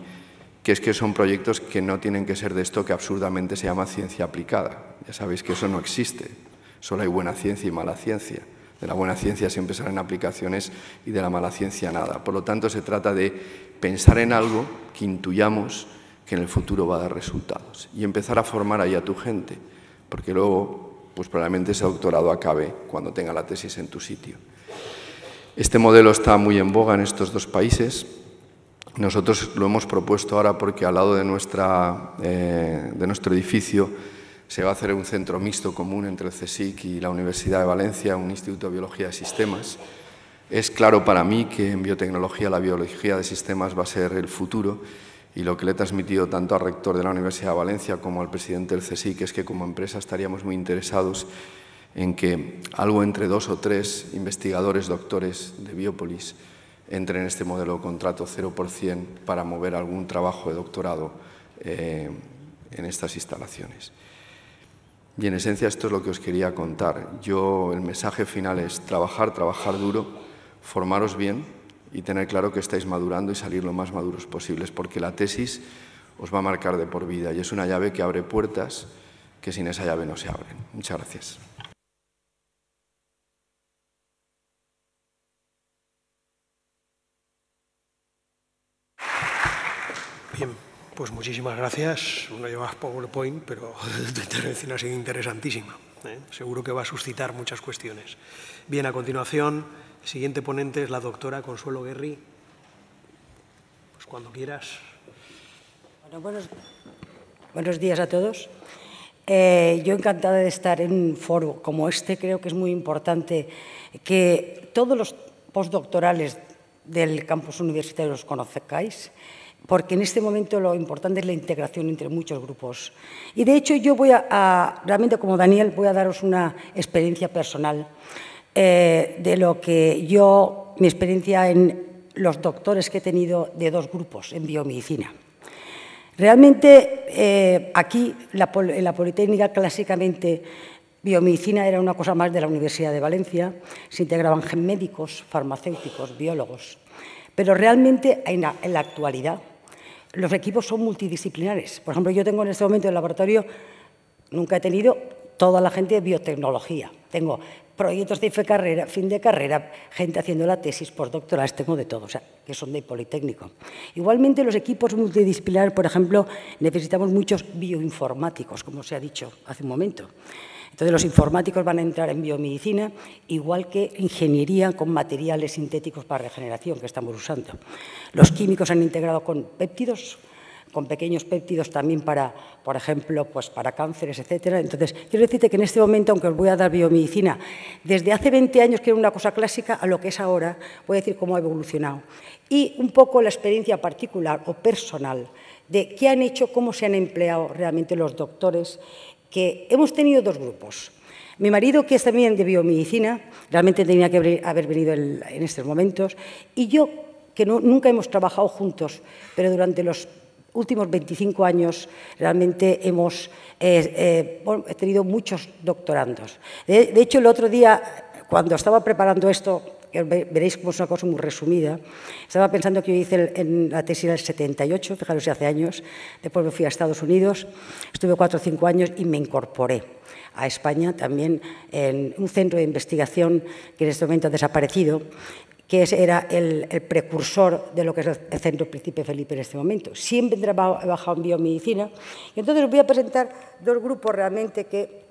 S3: que es que son proyectos que no tienen que ser de esto que absurdamente se llama ciencia aplicada. Ya sabéis que eso no existe, solo hay buena ciencia y mala ciencia. De la buena ciencia siempre salen aplicaciones y de la mala ciencia nada. Por lo tanto, se trata de pensar en algo que intuyamos que en el futuro va a dar resultados y empezar a formar ahí a tu gente, porque luego pues probablemente ese doctorado acabe cuando tenga la tesis en tu sitio. Este modelo está muy en boga en estos dos países. Nosotros lo hemos propuesto ahora porque al lado de nuestro edificio se va a hacer un centro mixto común entre el CSIC y la Universidad de Valencia, un Instituto de Biología de Sistemas. Es claro para mí que en biotecnología la biología de sistemas va a ser el futuro y lo que le he transmitido tanto al rector de la Universidad de Valencia como al presidente del CSIC es que como empresa estaríamos muy interesados en que algo entre 2 o 3 investigadores doctores de Biopolis entren en este modelo de contrato 0% para mover algún trabajo de doctorado en estas instalaciones. Y en esencia esto es lo que os quería contar. El mensaje final es trabajar duro, formaros bien y tener claro que estáis madurando y salir lo más maduros posibles, porque la tesis os va a marcar de por vida y es una llave que abre puertas que sin esa llave no se abren. Muchas gracias.
S1: Bien, pues muchísimas gracias. No llevas PowerPoint, pero tu intervención ha sido interesantísima. Seguro que va a suscitar muchas cuestiones. Bien, a continuación, el siguiente ponente es la doctora Consuelo Guerri. Pues cuando quieras.
S4: Bueno, buenos días a todos. Yo encantada de estar en un foro como este. Creo que es muy importante que todos los postdoctorales del campus universitario los conozcáis, porque en este momento lo importante es la integración entre muchos grupos. Y de hecho yo voy realmente como Daniel, voy a daros una experiencia personal de lo que mi experiencia en los doctores que he tenido de 2 grupos en biomedicina. Realmente aquí en la Politécnica clásicamente biomedicina era una cosa más de la Universidad de Valencia, se integraban médicos, farmacéuticos, biólogos, pero realmente en la actualidad los equipos son multidisciplinares. Por ejemplo, yo tengo en este momento en el laboratorio, nunca he tenido toda la gente de biotecnología. Tengo proyectos de fin de carrera, gente haciendo la tesis, postdoctorales, tengo de todo, o sea, que son de Politécnico. Igualmente, los equipos multidisciplinares, por ejemplo, necesitamos muchos bioinformáticos, como se ha dicho hace un momento. Entonces, los informáticos van a entrar en biomedicina, igual que ingeniería con materiales sintéticos para regeneración que estamos usando. Los químicos han integrado con péptidos, con pequeños péptidos también para, por ejemplo, pues para cánceres, etcétera. Entonces, quiero decirte que en este momento, aunque os voy a dar biomedicina, desde hace 20 años que era una cosa clásica a lo que es ahora, voy a decir cómo ha evolucionado. Y un poco la experiencia particular o personal de qué han hecho, cómo se han empleado realmente los doctores, que hemos tenido 2 grupos. Mi marido, que es también de biomedicina, realmente tenía que haber venido en estos momentos, y yo, que nunca hemos trabajado juntos, pero durante los últimos 25 años realmente he tenido muchos doctorandos. De hecho, el otro día, cuando estaba preparando esto, que veréis como es una cosa muy resumida, estaba pensando que yo hice en la tesis del 78, fijaros, hace años, después me fui a Estados Unidos, estuve 4 o 5 años y me incorporé a España también en un centro de investigación que en este momento ha desaparecido, que era el precursor de lo que es el Centro Príncipe Felipe en este momento. Siempre he trabajado en biomedicina y entonces os voy a presentar 2 grupos realmente que,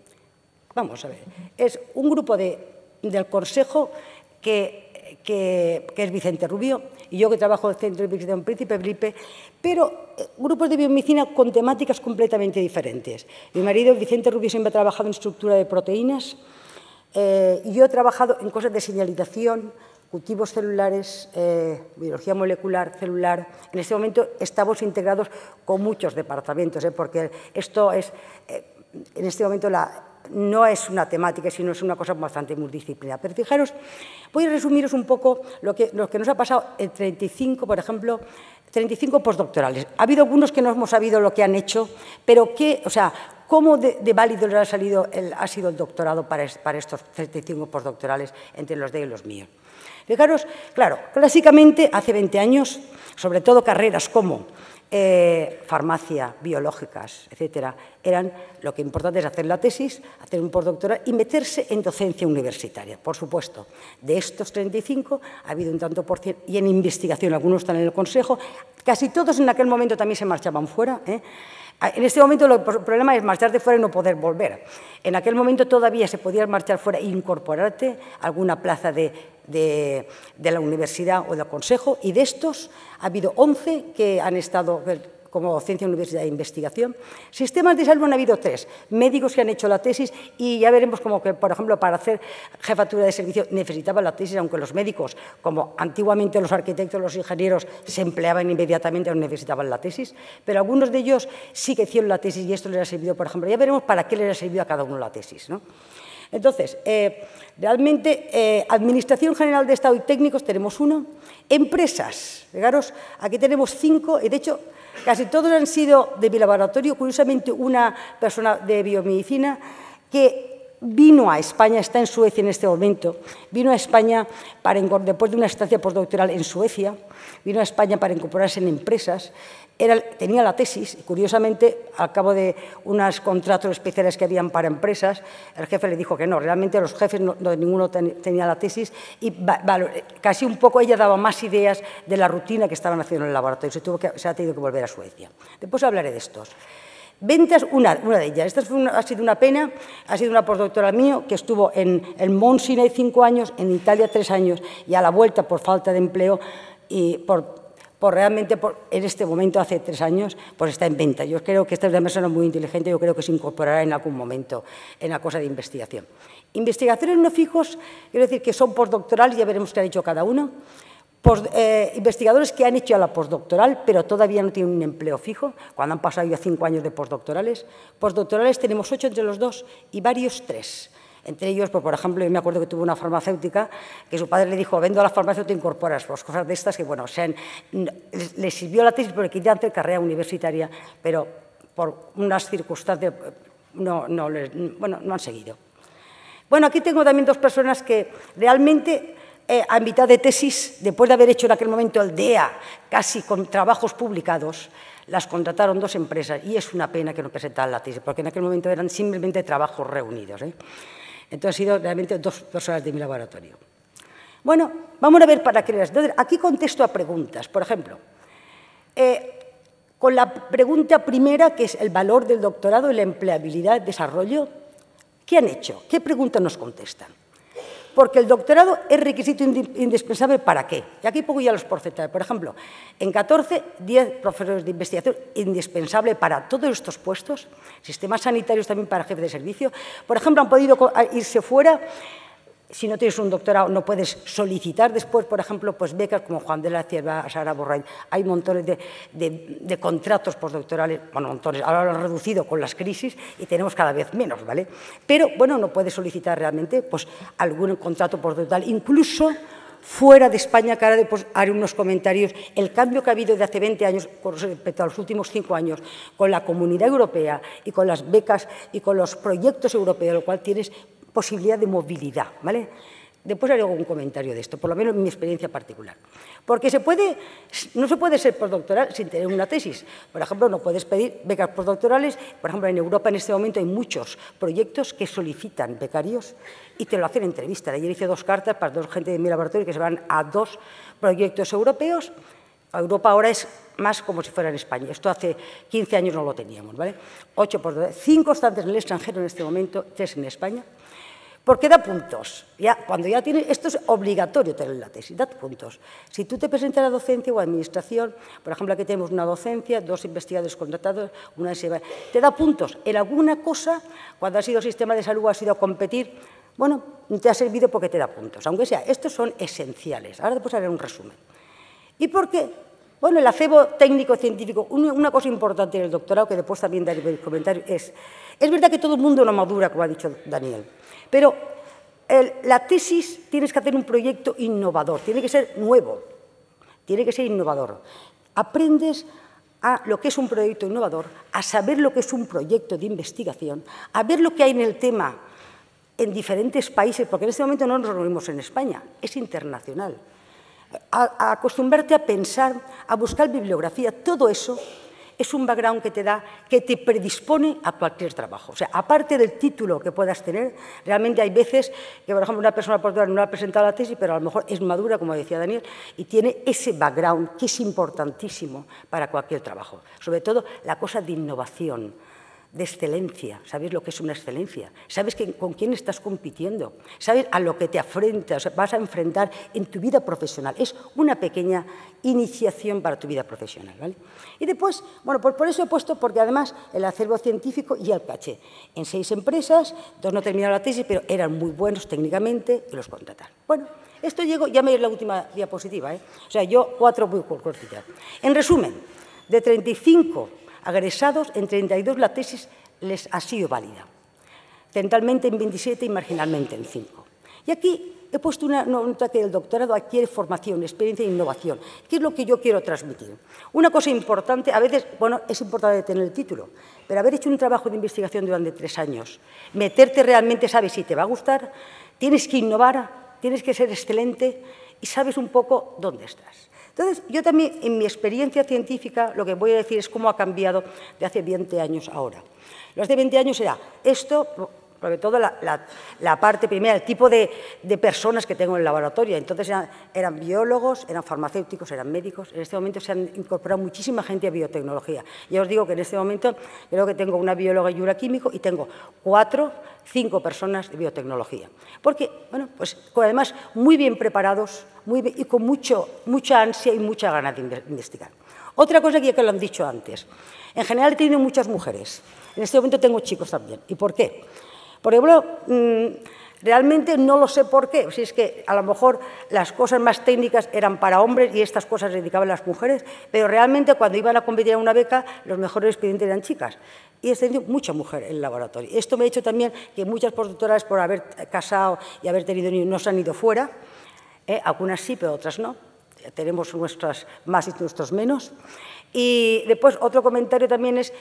S4: vamos a ver, es un grupo del Consejo que es Vicente Rubio, y yo que trabajo en el Centro de Investigación Príncipe Felipe, pero grupos de biomedicina con temáticas completamente diferentes. Mi marido, Vicente Rubio, siempre ha trabajado en estructura de proteínas, y yo he trabajado en cosas de señalización, cultivos celulares, biología molecular, celular. En este momento estamos integrados con muchos departamentos, porque esto es, en este momento, no es una temática, sino es una cosa bastante multidisciplinar. Pero fijaros, voy a resumiros un poco lo que nos ha pasado en 35, por ejemplo, 35 postdoctorales. Ha habido algunos que no hemos sabido lo que han hecho, pero que, o sea, ¿cómo de válido ha sido el doctorado para estos 35 postdoctorales entre los de y los míos? Fijaros, claro, clásicamente hace 20 años, sobre todo carreras como farmacia, biológicas, etcétera, eran lo que importante es hacer la tesis, hacer un postdoctoral y meterse en docencia universitaria. Por supuesto, de estos 35 ha habido un tanto por ciento, y en investigación, algunos están en el Consejo, casi todos en aquel momento también se marchaban fuera. En este momento el problema es marcharte fuera y no poder volver. En aquel momento todavía se podía marchar fuera e incorporarte a alguna plaza de la universidad o del consejo, y de estos ha habido 11 que han estado como docencia universitaria de investigación. Sistemas de salud han habido 3, médicos que han hecho la tesis, y ya veremos como que, por ejemplo, para hacer jefatura de servicio necesitaban la tesis, aunque los médicos, como antiguamente los arquitectos, los ingenieros, se empleaban inmediatamente, no necesitaban la tesis, pero algunos de ellos sí que hicieron la tesis y esto les ha servido, por ejemplo, ya veremos para qué les ha servido a cada uno la tesis, ¿no? Entonces, realmente, Administración General de Estado y técnicos tenemos 1, empresas, fijaros, aquí tenemos 5, y de hecho, casi todos han sido de mi laboratorio, curiosamente una persona de biomedicina que vino a España, está en Suecia en este momento, vino a España después de una estancia postdoctoral en Suecia, vino a España para incorporarse en empresas, tenía la tesis, y curiosamente, al cabo de unos contratos especiales que habían para empresas, el jefe le dijo que no, realmente los jefes ninguno tenía la tesis, y casi un poco ella daba más ideas de la rutina que estaban haciendo en el laboratorio, se ha tenido que volver a Suecia. Después hablaré de estos. Ventas, una de ellas, esta ha sido una pena, ha sido una postdoctoral mío que estuvo en Mount Sinai 5 años, en Italia 3 años, y a la vuelta por falta de empleo y en este momento, hace 3 años, pues está en venta. Yo creo que esta es una persona muy inteligente, yo creo que se incorporará en algún momento en la cosa de investigación. Investigaciones no fijos, quiero decir que son postdoctorales, ya veremos qué ha dicho cada uno. Investigadores que han hecho ya la postdoctoral, pero todavía no tienen un empleo fijo, cuando han pasado ya 5 años de postdoctorales. Postdoctorales tenemos 8 entre los 2 y varios 3. Entre ellos, pues, por ejemplo, yo me acuerdo que tuve una farmacéutica que su padre le dijo, vendo a la farmacia o te incorporas, pues cosas de estas que, bueno, les sirvió la tesis porque querían hacer carrera universitaria, pero por unas circunstancias no han seguido. Bueno, aquí tengo también 2 personas que realmente a mitad de tesis, después de haber hecho en aquel momento el DEA, casi con trabajos publicados, las contrataron 2 empresas, y es una pena que no presentaran la tesis, porque en aquel momento eran simplemente trabajos reunidos, Entonces, han sido realmente 2 personas de mi laboratorio. Bueno, vamos a ver para qué les... Entonces, aquí contesto a preguntas. Por ejemplo, con la pregunta primera, que es el valor del doctorado y la empleabilidad, desarrollo, ¿qué han hecho? ¿Qué preguntas nos contestan? Porque el doctorado es requisito indispensable ¿para qué? Y aquí pongo ya los porcentajes. Por ejemplo, en 14, 10 profesores de investigación indispensable para todos estos puestos, sistemas sanitarios también para jefes de servicio. Por ejemplo, han podido irse fuera. Si no tienes un doctorado, no puedes solicitar después, por ejemplo, pues becas como Juan de la Cierva, Sara Borrain. Hay montones de contratos postdoctorales, bueno, montones, ahora lo han reducido con las crisis y tenemos cada vez menos, ¿vale? Pero, bueno, no puedes solicitar realmente pues, algún contrato postdoctoral, incluso fuera de España, que ahora después haré unos comentarios, el cambio que ha habido de hace 20 años con respecto a los últimos 5 años con la Comunidad Europea y con las becas y con los proyectos europeos, lo cual tienes posibilidad de movilidad, ¿vale? Después haré algún comentario de esto, por lo menos en mi experiencia particular. Porque no se puede ser postdoctoral sin tener una tesis. Por ejemplo, no puedes pedir becas postdoctorales. Por ejemplo, en Europa en este momento hay muchos proyectos que solicitan becarios y te lo hacen en entrevista. Ayer hice 2 cartas para 2 gente de mi laboratorio que se van a 2 proyectos europeos. Europa ahora es más como si fuera en España. Esto hace 15 años no lo teníamos, ¿vale? 8 postdoctorales, 5 estantes en el extranjero en este momento, 3 en España. Porque da puntos. Cuando ya tienes, esto es obligatorio tener la tesis, da puntos. Si tú te presentas a docencia o a administración, por ejemplo, aquí tenemos una docencia, 2 investigadores contratados, una SEBA, te da puntos. En alguna cosa, cuando has ido al sistema de salud, has ido a competir, bueno, te ha servido porque te da puntos. Aunque sea, estos son esenciales. Ahora después haré un resumen. ¿Y por qué? Bueno, el acebo técnico-científico, una cosa importante en el doctorado, que después también daré el comentario, es verdad que todo el mundo no madura, como ha dicho Daniel, pero la tesis tienes que hacer un proyecto innovador, tiene que ser nuevo, tiene que ser innovador. Aprendes a lo que es un proyecto innovador, a saber lo que es un proyecto de investigación, a ver lo que hay en el tema en diferentes países, porque en este momento no nos reunimos en España, es internacional, a acostumbrarte a pensar, a buscar bibliografía. Todo eso es un background que te da, que te predispone a cualquier trabajo. O sea, aparte del título que puedas tener, realmente hay veces que, por ejemplo, una persona portuguesa no ha presentado la tesis, pero a lo mejor es madura, como decía Daniel, y tiene ese background que es importantísimo para cualquier trabajo. Sobre todo la cosa de innovación, de excelencia. ¿Sabes lo que es una excelencia? ¿Sabes con quién estás compitiendo? ¿Sabes a lo que te afrentas, vas a enfrentar en tu vida profesional? Es una pequeña iniciación para tu vida profesional, ¿vale? Y después, bueno, por eso he puesto, porque además el acervo científico y el caché. En 6 empresas, 2 no terminaron la tesis, pero eran muy buenos técnicamente y los contrataron. Bueno, esto llegó, ya me es la última diapositiva, ¿eh? O sea, yo 4 muy cortitas. En resumen, de 35 agresados, en 32 la tesis les ha sido válida, centralmente en 27 y marginalmente en 5. Y aquí he puesto una nota que el doctorado adquiere formación, experiencia e innovación. ¿Qué es lo que yo quiero transmitir? Una cosa importante, a veces, bueno, es importante tener el título, pero haber hecho un trabajo de investigación durante 3 años, meterte realmente, sabes si te va a gustar, tienes que innovar, tienes que ser excelente y sabes un poco dónde estás. Entonces, yo también, en mi experiencia científica, lo que voy a decir es cómo ha cambiado de hace 20 años ahora. Los de 20 años era esto, sobre todo la parte primera, el tipo de personas que tengo en el laboratorio. Entonces, eran biólogos, eran farmacéuticos, eran médicos. En este momento se han incorporado muchísima gente a biotecnología. Ya os digo que en este momento creo que tengo una bióloga y una químico y tengo 5 personas de biotecnología. Porque, bueno, pues además muy bien preparados, muy bien, y con mucha ansia y mucha ganas de investigar. Otra cosa que lo han dicho antes. En general he tenido muchas mujeres. En este momento tengo chicos también. ¿Y por qué? Porque, bueno, realmente no lo sé por qué. Si es que a lo mejor las cosas más técnicas eran para hombres y estas cosas se dedicaban las mujeres, pero realmente cuando iban a competir a una beca, los mejores expedientes eran chicas. Y he tenido mucha mujer en el laboratorio. Esto me ha hecho también que muchas postdoctorales, por haber casado y haber tenido niños, no se han ido fuera. Algunas sí, pero otras no. Tenemos nuestras más y nuestros menos. Y después, otro comentario también es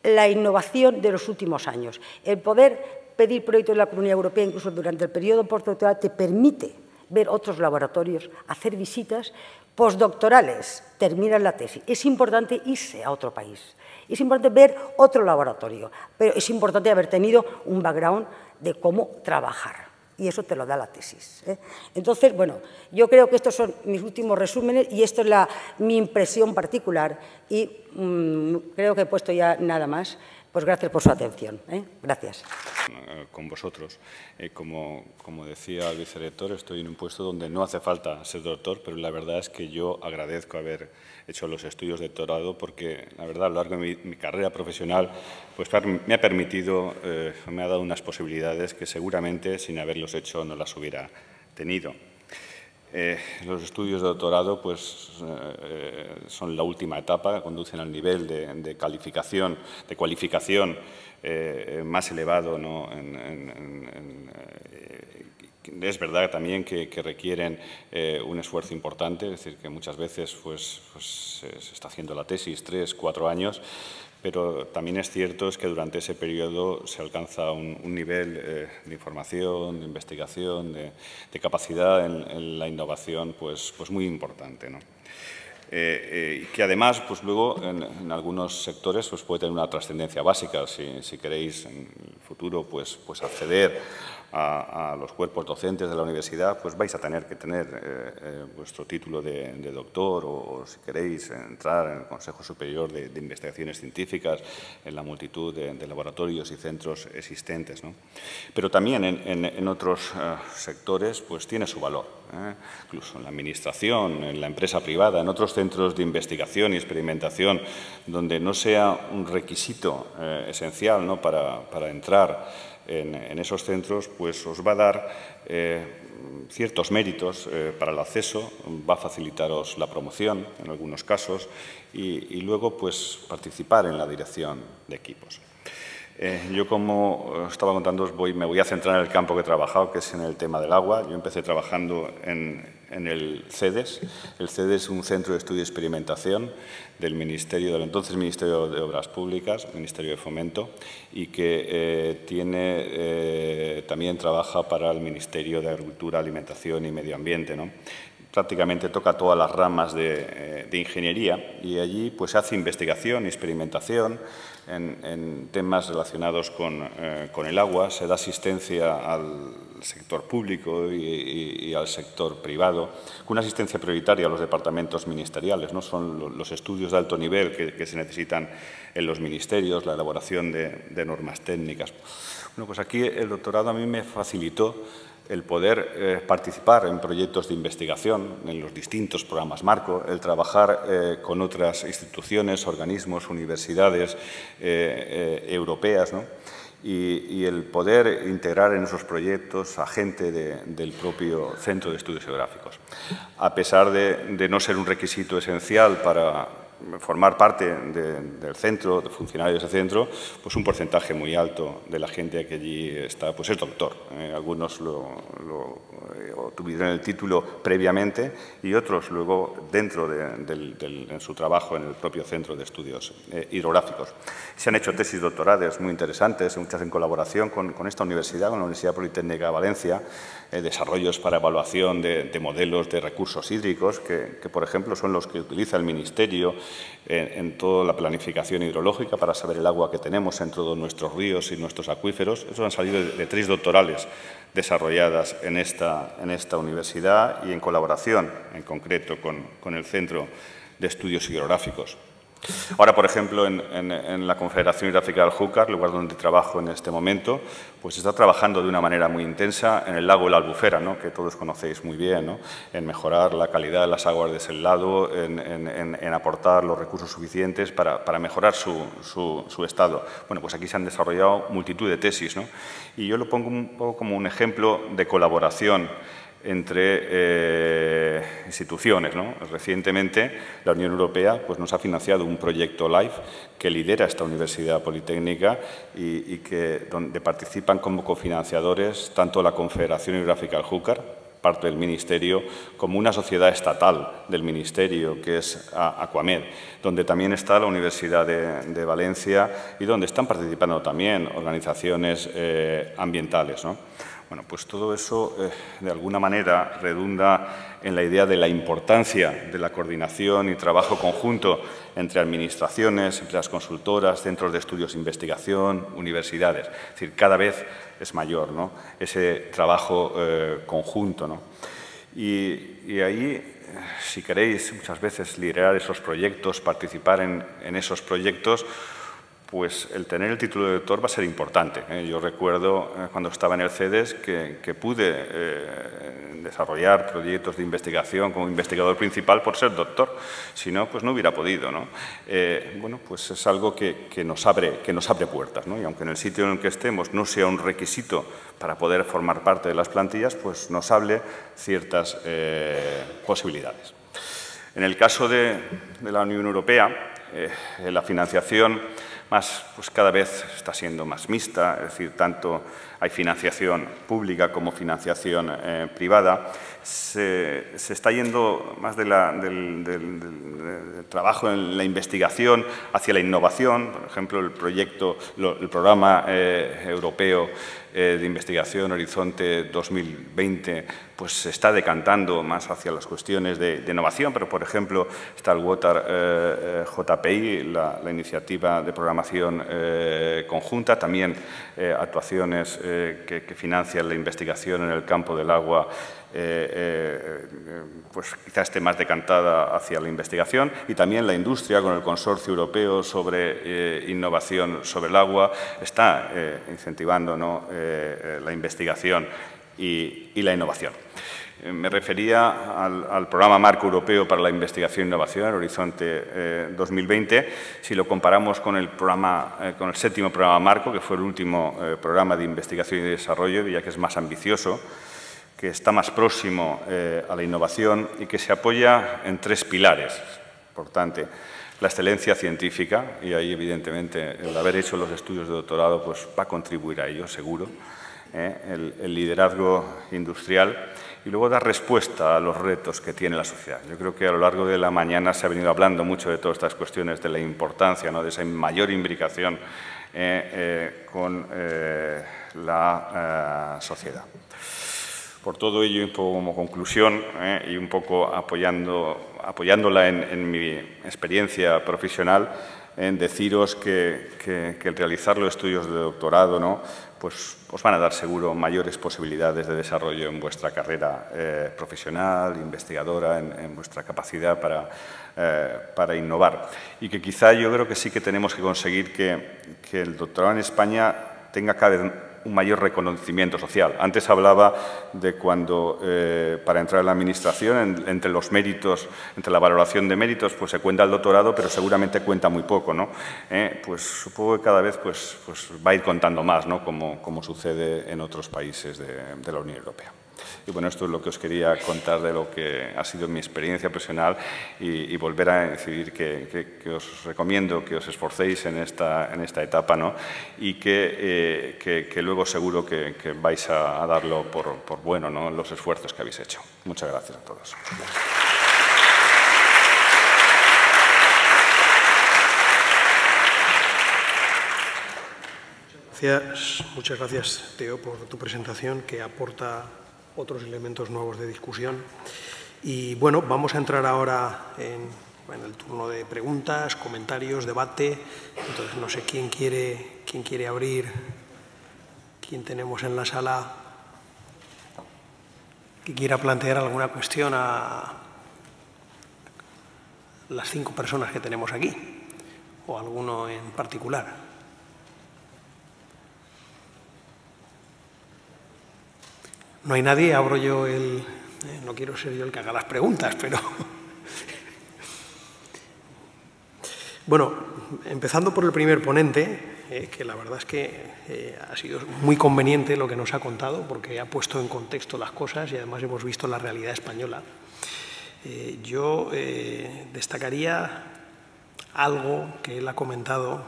S4: la innovación de los últimos años. El poder pedir proyectos de la Comunidad Europea, incluso durante el periodo postdoctoral, te permite ver otros laboratorios, hacer visitas postdoctorales, terminar la tesis. Es importante irse a otro país, es importante ver otro laboratorio, pero es importante haber tenido un background de cómo trabajar. Y eso te lo da la tesis, ¿eh? Entonces, bueno, yo creo que estos son mis últimos resúmenes y esto es mi impresión particular y creo que he puesto ya nada más. Pues gracias por su atención, ¿eh? Gracias.
S5: Con vosotros. Como decía el vicerrector, estoy en un puesto donde no hace falta ser doctor, pero la verdad es que yo agradezco haber hecho los estudios de doctorado porque, la verdad, a lo largo de mi carrera profesional pues me ha permitido, me ha dado unas posibilidades que seguramente sin haberlos hecho no las hubiera tenido. Los estudios de doctorado pues, son la última etapa, conducen al nivel de cualificación más elevado, ¿no? Es verdad también que requieren un esfuerzo importante, es decir, que muchas veces pues, se está haciendo la tesis 3, 4 años, pero también es cierto que durante ese periodo se alcanza un nivel de información, de investigación, de capacidad en la innovación pues muy importante, ¿no? Que además, pues luego, en algunos sectores pues puede tener una trascendencia básica. Si queréis en el futuro pues acceder a los cuerpos docentes de la universidad, pues vais a tener que tener vuestro título de doctor o si queréis entrar en el Consejo Superior de Investigaciones Científicas, en la multitud de laboratorios y centros existentes, ¿no? Pero también en otros sectores pues tiene su valor, incluso en la administración, en la empresa privada, en otros centros de investigación y experimentación, donde no sea un requisito esencial, ¿no? para entrar en esos centros, pues os va a dar ciertos méritos para el acceso, va a facilitaros la promoción en algunos casos y luego pues participar en la dirección de equipos. Yo, como os estaba contando, me voy a centrar en el campo que he trabajado, que es en el tema del agua. Yo empecé trabajando en el CEDES. El CEDES es un centro de estudio y experimentación del entonces Ministerio de Obras Públicas, Ministerio de Fomento, y que también trabaja para el Ministerio de Agricultura, Alimentación y Medio Ambiente, ¿no? Prácticamente toca todas las ramas de ingeniería, y allí pues hace investigación y experimentación en temas relacionados con el agua. Se da asistencia al sector público y al sector privado, con una asistencia prioritaria a los departamentos ministeriales, ¿no? Son los estudios de alto nivel que se necesitan en los ministerios, la elaboración de normas técnicas. Bueno, pues aquí el doctorado a mí me facilitó el poder participar en proyectos de investigación en los distintos programas marco, el trabajar con otras instituciones, organismos, universidades europeas, ¿no? Y el poder integrar en esos proyectos a gente del propio Centro de Estudios Geográficos. A pesar de no ser un requisito esencial para formar parte del centro, de funcionarios del centro, pues un porcentaje muy alto de la gente que allí está pues es doctor. Algunos obtuvieron el título previamente y otros luego dentro en su trabajo en el propio Centro de Estudios Hidrográficos. Se han hecho tesis doctorales muy interesantes, muchas en colaboración con esta universidad, con la Universidad Politécnica de Valencia, desarrollos para evaluación de modelos de recursos hídricos, que por ejemplo son los que utiliza el Ministerio en toda la planificación hidrológica para saber el agua que tenemos en todos nuestros ríos y nuestros acuíferos. Esos han salido de 3 doctorales desarrolladas en esta universidad y en colaboración, en concreto, con el Centro de Estudios Hidrográficos. Ahora, por ejemplo, en la Confederación Hidrográfica del Júcar, lugar donde trabajo en este momento, pues se está trabajando de una manera muy intensa en el lago de la Albufera, ¿no? Que todos conocéis muy bien, ¿no? En mejorar la calidad de las aguas de ese lado, en aportar los recursos suficientes para mejorar su estado. Bueno, pues aquí se han desarrollado multitud de tesis, ¿no? Y yo lo pongo un poco como un ejemplo de colaboración entre instituciones, ¿no? Recientemente la Unión Europea pues, nos ha financiado un proyecto LIFE que lidera esta Universidad Politécnica y donde participan como cofinanciadores tanto la Confederación Hidrográfica del Júcar, parte del Ministerio, como una sociedad estatal del Ministerio, que es Aquamed, donde también está la Universidad de Valencia y donde están participando también organizaciones ambientales, ¿no? Bueno, pues todo eso, de alguna manera, redunda en la idea de la importancia de la coordinación y trabajo conjunto entre administraciones, empresas consultoras, centros de estudios e investigación, universidades. Es decir, cada vez es mayor, ¿no? Ese trabajo conjunto, ¿no? Y ahí, si queréis, muchas veces liderar esos proyectos, participar en esos proyectos, pues el tener el título de doctor va a ser importante. Yo recuerdo cuando estaba en el CEDES que pude desarrollar proyectos de investigación como investigador principal por ser doctor. Si no, pues no hubiera podido, ¿no? Bueno, pues es algo que nos abre puertas, ¿no? Y aunque en el sitio en el que estemos no sea un requisito para poder formar parte de las plantillas, pues nos hable ciertas posibilidades. En el caso de la Unión Europea, la financiación pues cada vez está siendo más mixta, es decir, tanto hay financiación pública como financiación privada. Se está yendo más del trabajo en la investigación hacia la innovación. Por ejemplo, el programa europeo de investigación Horizonte 2020 pues se está decantando más hacia las cuestiones de innovación, pero por ejemplo está el Water JPI, la iniciativa de programación conjunta, también actuaciones que financian la investigación en el campo del agua, pues quizá esté más decantada hacia la investigación, y también la industria con el Consorcio Europeo sobre Innovación sobre el Agua está incentivando, ¿no? La investigación y la innovación. Me refería al programa marco europeo para la investigación e innovación, el Horizonte 2020. Si lo comparamos con el 7º programa marco, que fue el último programa de investigación y desarrollo, ya que es más ambicioso, que está más próximo a la innovación y que se apoya en 3 pilares. Importante. la excelencia científica, y ahí evidentemente el haber hecho los estudios de doctorado pues, va a contribuir a ello, seguro, el liderazgo industrial y luego dar respuesta a los retos que tiene la sociedad. Yo creo que a lo largo de la mañana se ha venido hablando mucho de todas estas cuestiones, de la importancia, ¿no?, de esa mayor imbricación con la sociedad. Por todo ello, y como conclusión, y un poco apoyándola en mi experiencia profesional, deciros que el realizar los estudios de doctorado, ¿no?, pues os van a dar seguro mayores posibilidades de desarrollo en vuestra carrera profesional, investigadora, en vuestra capacidad para innovar. Y que quizá yo creo que sí que tenemos que conseguir que el doctorado en España tenga cada vez un mayor reconocimiento social. Antes hablaba de cuando para entrar en la administración, entre los méritos, entre la valoración de méritos, pues se cuenta el doctorado, pero seguramente cuenta muy poco, ¿no? Pues supongo que cada vez pues va a ir contando más, ¿no?, como sucede en otros países de la Unión Europea. Y bueno, esto es lo que os quería contar de lo que ha sido mi experiencia profesional y volver a decidir que os recomiendo que os esforcéis en esta etapa, ¿no?, y que luego seguro que vais a darlo por bueno, ¿no?, los esfuerzos que habéis hecho. Muchas gracias a todos.
S1: Muchas gracias, Teo, por tu presentación, que aporta otros elementos nuevos de discusión. Y bueno, vamos a entrar ahora en el turno de preguntas, comentarios, debate. Entonces, no sé quién quiere abrir, quién tenemos en la sala que quiera plantear alguna cuestión a las 5 personas que tenemos aquí, o alguno en particular. No hay nadie, abro yo el... no quiero ser yo el que haga las preguntas, pero... Bueno, empezando por el primer ponente, que la verdad es que ha sido muy conveniente lo que nos ha contado, porque ha puesto en contexto las cosas y además hemos visto la realidad española. Yo destacaría algo que él ha comentado,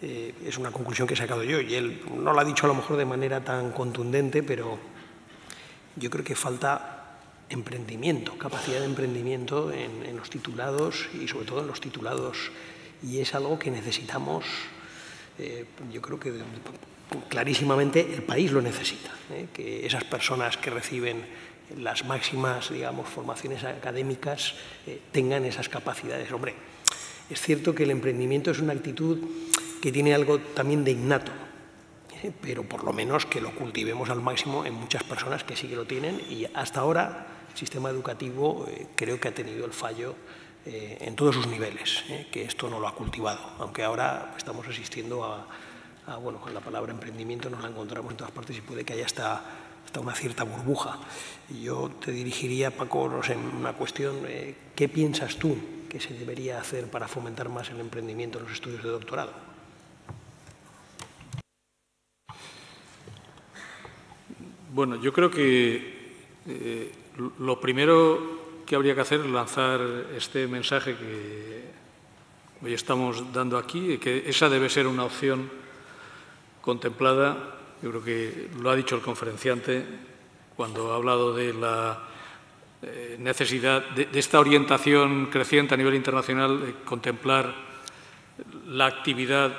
S1: es una conclusión que he sacado yo, y él no lo ha dicho a lo mejor de manera tan contundente, pero yo creo que falta emprendimiento, capacidad de emprendimiento en los titulados y sobre todo en los titulados. Y es algo que necesitamos, yo creo que clarísimamente el país lo necesita, que esas personas que reciben las máximas, digamos, formaciones académicas tengan esas capacidades. Hombre, es cierto que el emprendimiento es una actitud que tiene algo también de innato, pero por lo menos que lo cultivemos al máximo en muchas personas que sí que lo tienen, y hasta ahora el sistema educativo creo que ha tenido el fallo en todos sus niveles, que esto no lo ha cultivado, aunque ahora estamos asistiendo bueno, la palabra emprendimiento nos la encontramos en todas partes y puede que haya hasta una cierta burbuja. Y yo te dirigiría, Paco, no sé, una cuestión, ¿qué piensas tú que se debería hacer para fomentar más el emprendimiento en los estudios de doctorado?
S2: Bueno, yo creo que lo primero que habría que hacer es lanzar este mensaje que hoy estamos dando aquí, que esa debe ser una opción contemplada. Yo creo que lo ha dicho el conferenciante cuando ha hablado de la necesidad de esta orientación creciente a nivel internacional, de contemplar la actividad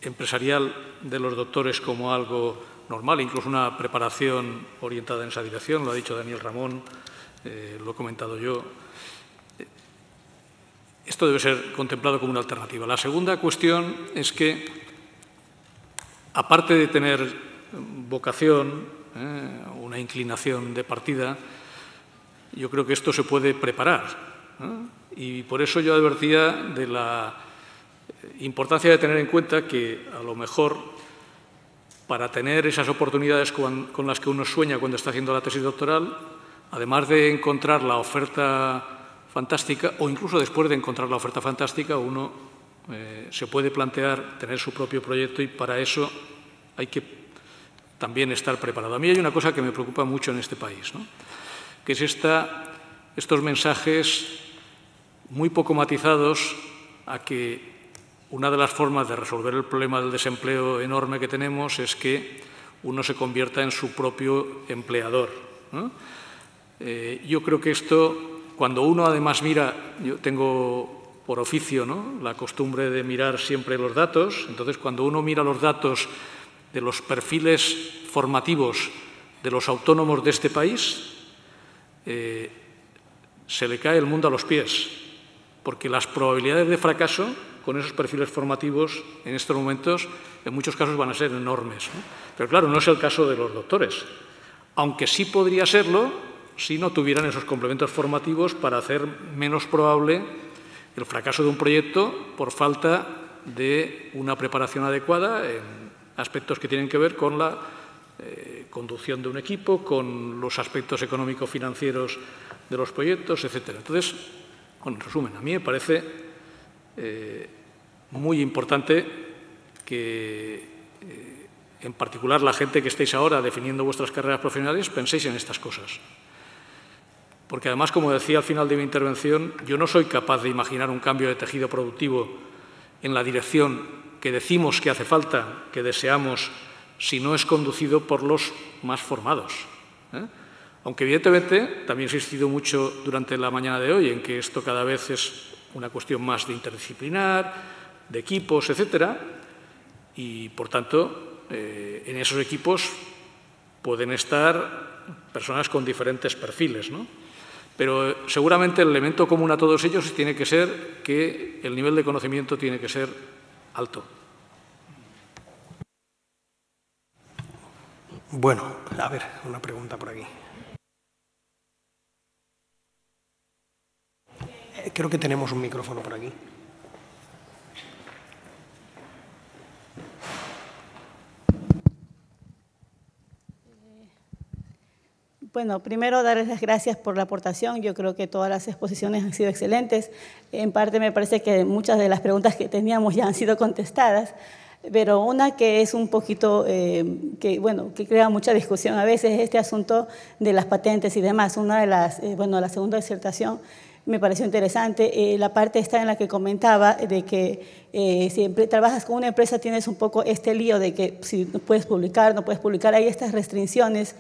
S2: empresarial de los doctores como algo normal, incluso una preparación orientada en esa dirección, lo ha dicho Daniel Ramón, lo he comentado yo. Esto debe ser contemplado como una alternativa. La segunda cuestión es que, aparte de tener vocación, una inclinación de partida, yo creo que esto se puede preparar. Y por eso yo advertía de la importancia de tener en cuenta que, a lo mejor, para tener esas oportunidades con las que uno sueña cuando está haciendo la tesis doctoral, además de encontrar la oferta fantástica, o incluso después de encontrar la oferta fantástica, uno se puede plantear tener su propio proyecto, y para eso hay que también estar preparado. A mí hay una cosa que me preocupa mucho en este país, ¿no?, que es estos mensajes muy poco matizados a que una de las formas de resolver el problema del desempleo enorme que tenemos es que uno se convierta en su propio empleador, ¿no? Yo creo que esto, cuando uno además mira, yo tengo por oficio, ¿no?, la costumbre de mirar siempre los datos, entonces cuando uno mira los datos de los perfiles formativos de los autónomos de este país, se le cae el mundo a los pies, porque las probabilidades de fracaso con esos perfiles formativos en estos momentos en muchos casos van a ser enormes, ¿no? Pero claro, no es el caso de los doctores, aunque sí podría serlo si no tuvieran esos complementos formativos para hacer menos probable el fracaso de un proyecto por falta de una preparación adecuada en aspectos que tienen que ver con la conducción de un equipo, con los aspectos económico-financieros de los proyectos, etc. Entonces, bueno, en resumen, a mí me parece muy importante que, en particular, la gente que estéis ahora definiendo vuestras carreras profesionales, penséis en estas cosas. Porque además, como decía al final de mi intervención, yo no soy capaz de imaginar un cambio de tejido productivo en la dirección que decimos que hace falta, que deseamos, si no es conducido por los más formados, ¿eh? Aunque, evidentemente, también he insistido mucho durante la mañana de hoy en que esto cada vez es una cuestión más de interdisciplinar, de equipos, etcétera, y, por tanto, en esos equipos pueden estar personas con diferentes perfiles, ¿no? Pero seguramente el elemento común a todos ellos tiene que ser que el nivel de conocimiento tiene que ser alto.
S1: Bueno, a ver, una pregunta por aquí. Creo que tenemos un micrófono por aquí.
S6: Bueno, primero darles las gracias por la aportación. Yo creo que todas las exposiciones han sido excelentes. En parte me parece que muchas de las preguntas que teníamos ya han sido contestadas, pero una que es un poquito, que crea mucha discusión a veces es este asunto de las patentes y demás. Una de las, la segunda disertación me pareció interesante, la parte esta en la que comentaba de que si trabajas con una empresa tienes un poco este lío de que si puedes publicar, no puedes publicar, hay estas restricciones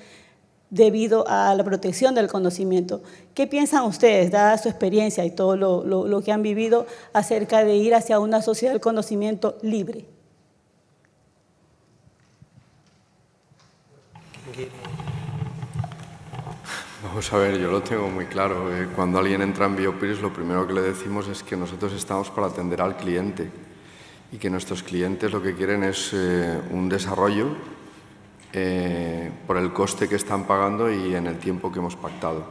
S6: debido a la protección del conocimiento. ¿Qué piensan ustedes, dada su experiencia y todo lo que han vivido, acerca de ir hacia una sociedad del conocimiento libre?
S3: Vamos a ver, yo lo tengo muy claro. Cuando alguien entra en Biopirs, lo primero que le decimos es que nosotros estamos para atender al cliente y que nuestros clientes lo que quieren es un desarrollo por el coste que están pagando y en el tiempo que hemos pactado.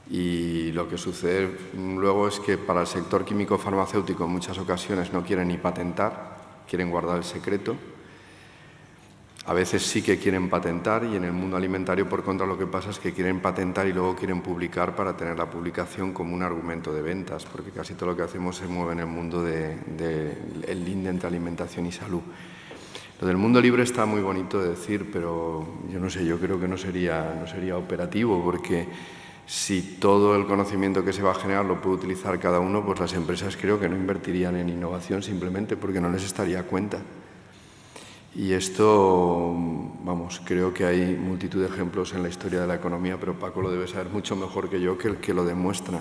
S3: Y lo que sucede luego es que para el sector químico farmacéutico en muchas ocasiones no quieren ni patentar, quieren guardar el secreto. A veces sí que quieren patentar y en el mundo alimentario, por contra, lo que pasa es que quieren patentar y luego quieren publicar para tener la publicación como un argumento de ventas, porque casi todo lo que hacemos se mueve en el mundo del link entre alimentación y salud. Lo del mundo libre está muy bonito de decir, pero yo no sé, yo creo que no sería operativo, porque si todo el conocimiento que se va a generar lo puede utilizar cada uno, pues las empresas creo que no invertirían en innovación simplemente porque no les estaría a cuenta. Y esto, vamos, creo que hay multitud de ejemplos en la historia de la economía, pero Paco lo debe saber mucho mejor que yo, que el que lo demuestran.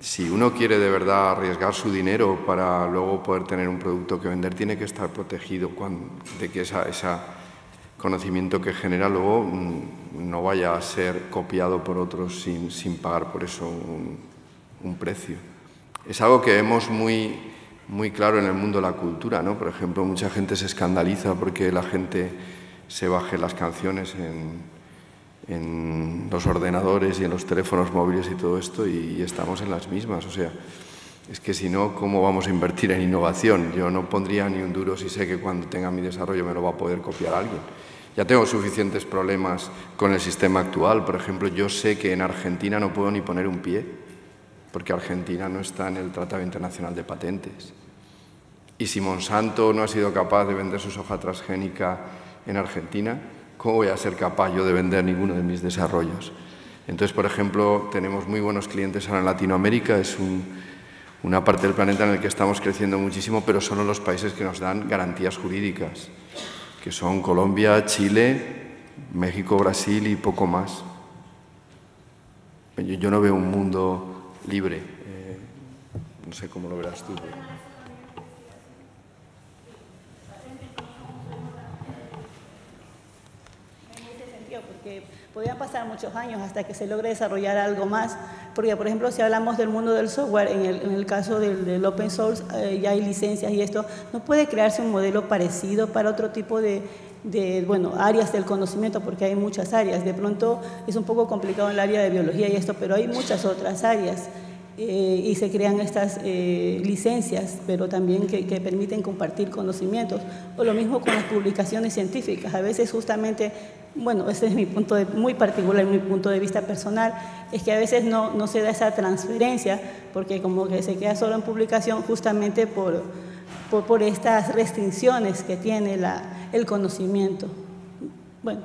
S3: Si uno quiere de verdad arriesgar su dinero para luego poder tener un producto que vender, tiene que estar protegido de que ese conocimiento que genera luego no vaya a ser copiado por otros sin pagar por eso un precio. Es algo que vemos muy claro en el mundo de la cultura, ¿no? Por ejemplo, mucha gente se escandaliza porque la gente se baje las canciones en los ordenadores y en los teléfonos móviles y todo esto, y estamos en las mismas. O sea, es que si no, ¿cómo vamos a invertir en innovación? Yo no pondría ni un duro si sé que cuando tenga mi desarrollo me lo va a poder copiar alguien. Ya tengo suficientes problemas con el sistema actual. Por ejemplo, yo sé que en Argentina no puedo ni poner un pie, porque Argentina no está en el Tratado Internacional de Patentes. Y si Monsanto no ha sido capaz de vender su soja transgénica en Argentina, ¿cómo voy a ser capaz yo de vender ninguno de mis desarrollos? Entonces, por ejemplo, tenemos muy buenos clientes ahora en Latinoamérica, es una parte del planeta en el que estamos creciendo muchísimo, pero son los países que nos dan garantías jurídicas, que son Colombia, Chile, México, Brasil y poco más. Yo no veo un mundo libre, no sé cómo lo verás tú.
S6: Porque podrían pasar muchos años hasta que se logre desarrollar algo más, porque por ejemplo si hablamos del mundo del software, en el caso del open source ya hay licencias y esto, no puede crearse un modelo parecido para otro tipo de áreas del conocimiento, porque hay muchas áreas. De pronto es un poco complicado en el área de biología y esto, pero hay muchas otras áreas y se crean estas licencias, pero también que permiten compartir conocimientos. O lo mismo con las publicaciones científicas. A veces justamente, bueno, ese es mi punto muy particular, mi punto de vista personal, es que a veces no se da esa transferencia, porque como que se queda solo en publicación justamente por estas restricciones que tiene el conocimiento. Bueno.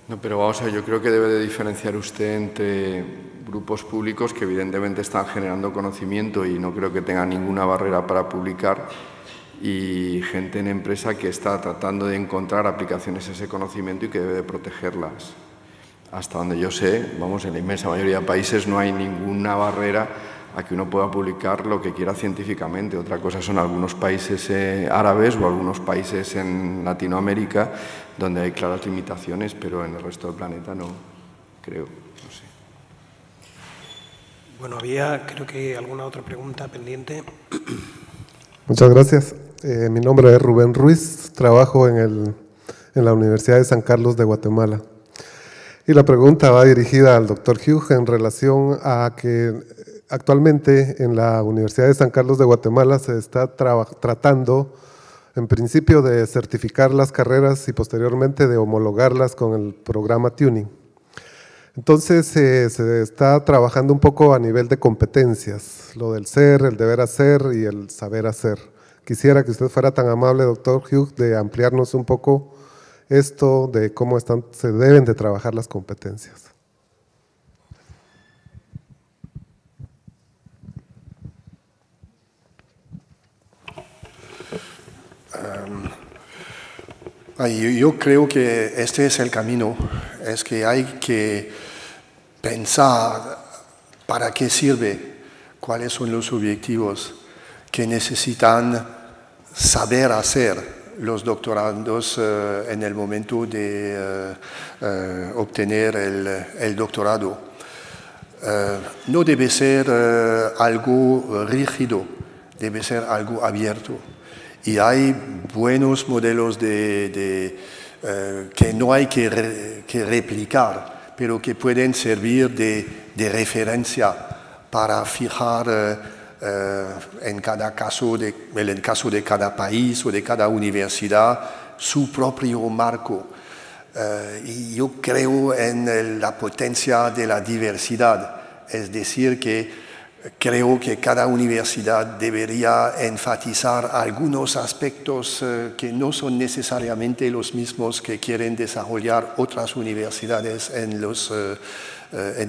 S3: No, pero vamos a ver, yo creo que debe de diferenciar usted entre grupos públicos que evidentemente están generando conocimiento y no creo que tengan ninguna barrera para publicar, y gente en empresa que está tratando de encontrar aplicaciones a ese conocimiento y que debe de protegerlas. Hasta donde yo sé, vamos, en la inmensa mayoría de países no hay ninguna barrera a que uno pueda publicar lo que quiera científicamente. Otra cosa son algunos países árabes o algunos países en Latinoamérica donde hay claras limitaciones, pero en el resto del planeta no, creo, no sé.
S1: Bueno, había creo que alguna otra pregunta pendiente.
S7: Muchas gracias. Mi nombre es Rubén Ruiz, trabajo en la Universidad de San Carlos de Guatemala. Y la pregunta va dirigida al doctor Hugh en relación a que actualmente en la Universidad de San Carlos de Guatemala se está tratando, en principio, de certificar las carreras y posteriormente de homologarlas con el programa Tuning. Entonces se está trabajando un poco a nivel de competencias, lo del ser, el deber hacer y el saber hacer. Quisiera que usted fuera tan amable, doctor Hugh, de ampliarnos un poco esto de cómo se deben de trabajar las competencias.
S8: Yo creo que este es el camino, es que hay que pensar para qué sirve, cuáles son los objetivos que necesitan saber hacer los doctorandos en el momento de obtener el doctorado. No debe ser algo rígido, debe ser algo abierto. Y hay buenos modelos que no hay que replicar, pero que pueden servir de referencia para fijar en cada caso, en el caso de cada país o de cada universidad, su propio marco. Y yo creo en la potencia de la diversidad, es decir, que creo que cada universidad debería enfatizar algunos aspectos que no son necesariamente los mismos que quieren desarrollar otras universidades en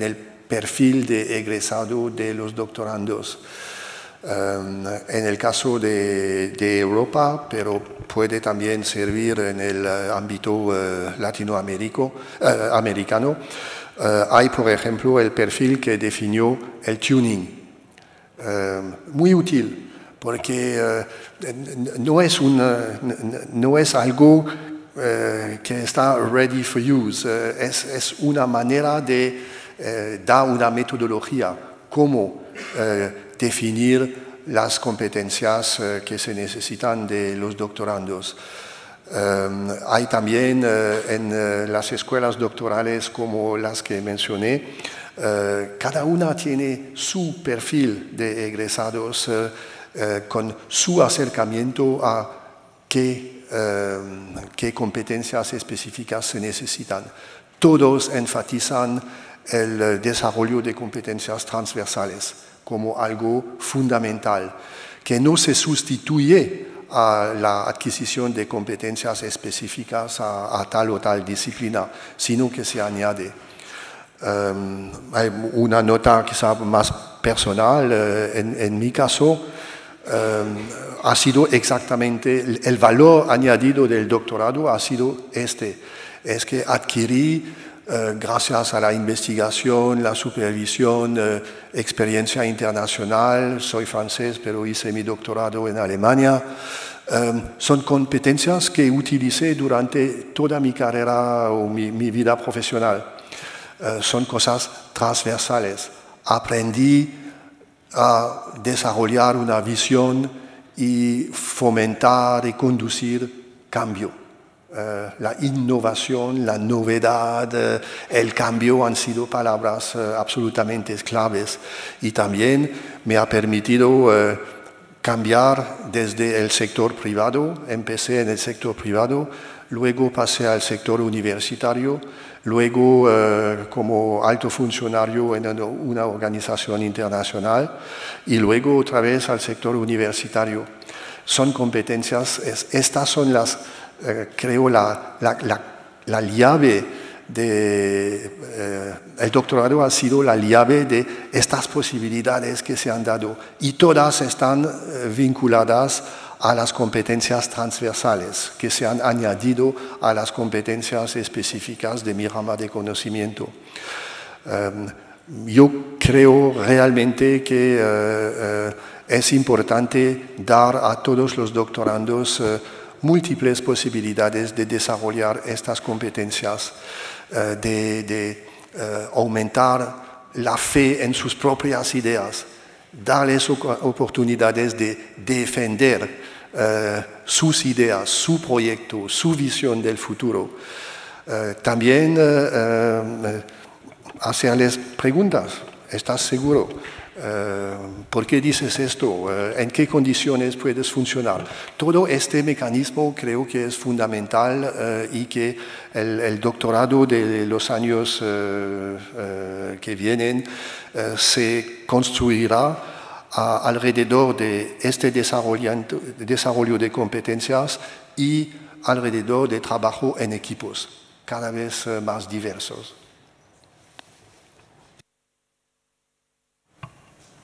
S8: el perfil de egresado de los doctorandos. En el caso de Europa, pero puede también servir en el ámbito latinoamericano, hay, por ejemplo, el perfil que definió el tuning. Muy útil, porque no es algo que está ready for use, es una manera de dar una metodología, cómo definir las competencias que se necesitan de los doctorandos. Hay también en las escuelas doctorales como las que mencioné, cada una tiene su perfil de egresados con su acercamiento a qué competencias específicas se necesitan. Todos enfatizan el desarrollo de competencias transversales como algo fundamental, que no se sustituye a la adquisición de competencias específicas a tal o tal disciplina, sino que se añade. Hay una nota quizá más personal, en mi caso, ha sido exactamente, el valor añadido del doctorado ha sido es que adquirí, gracias a la investigación, la supervisión, experiencia internacional, soy francés pero hice mi doctorado en Alemania, son competencias que utilicé durante toda mi carrera o mi vida profesional. Son cosas transversales. Aprendí a desarrollar una visión y fomentar y conducir cambio. La innovación, la novedad, el cambio han sido palabras absolutamente claves y también me ha permitido cambiar desde el sector privado. Empecé en el sector privado, luego pasé al sector universitario, luego como alto funcionario en una organización internacional y luego otra vez al sector universitario. Son competencias, estas son las, creo, la llave el doctorado ha sido la llave de estas posibilidades que se han dado y todas están vinculadas a las competencias transversales que se han añadido a las competencias específicas de mi rama de conocimiento. Yo creo realmente que es importante dar a todos los doctorandos múltiples posibilidades de desarrollar estas competencias, de aumentar la fe en sus propias ideas, darles oportunidades de defender sus ideas, su proyecto, su visión del futuro. También hacerles preguntas. ¿Estás seguro? ¿Por qué dices esto? ¿En qué condiciones puedes funcionar? Todo este mecanismo creo que es fundamental y que el doctorado de los años que vienen se construirá alrededor de este desarrollo de competencias y alrededor de trabajo en equipos cada vez más diversos.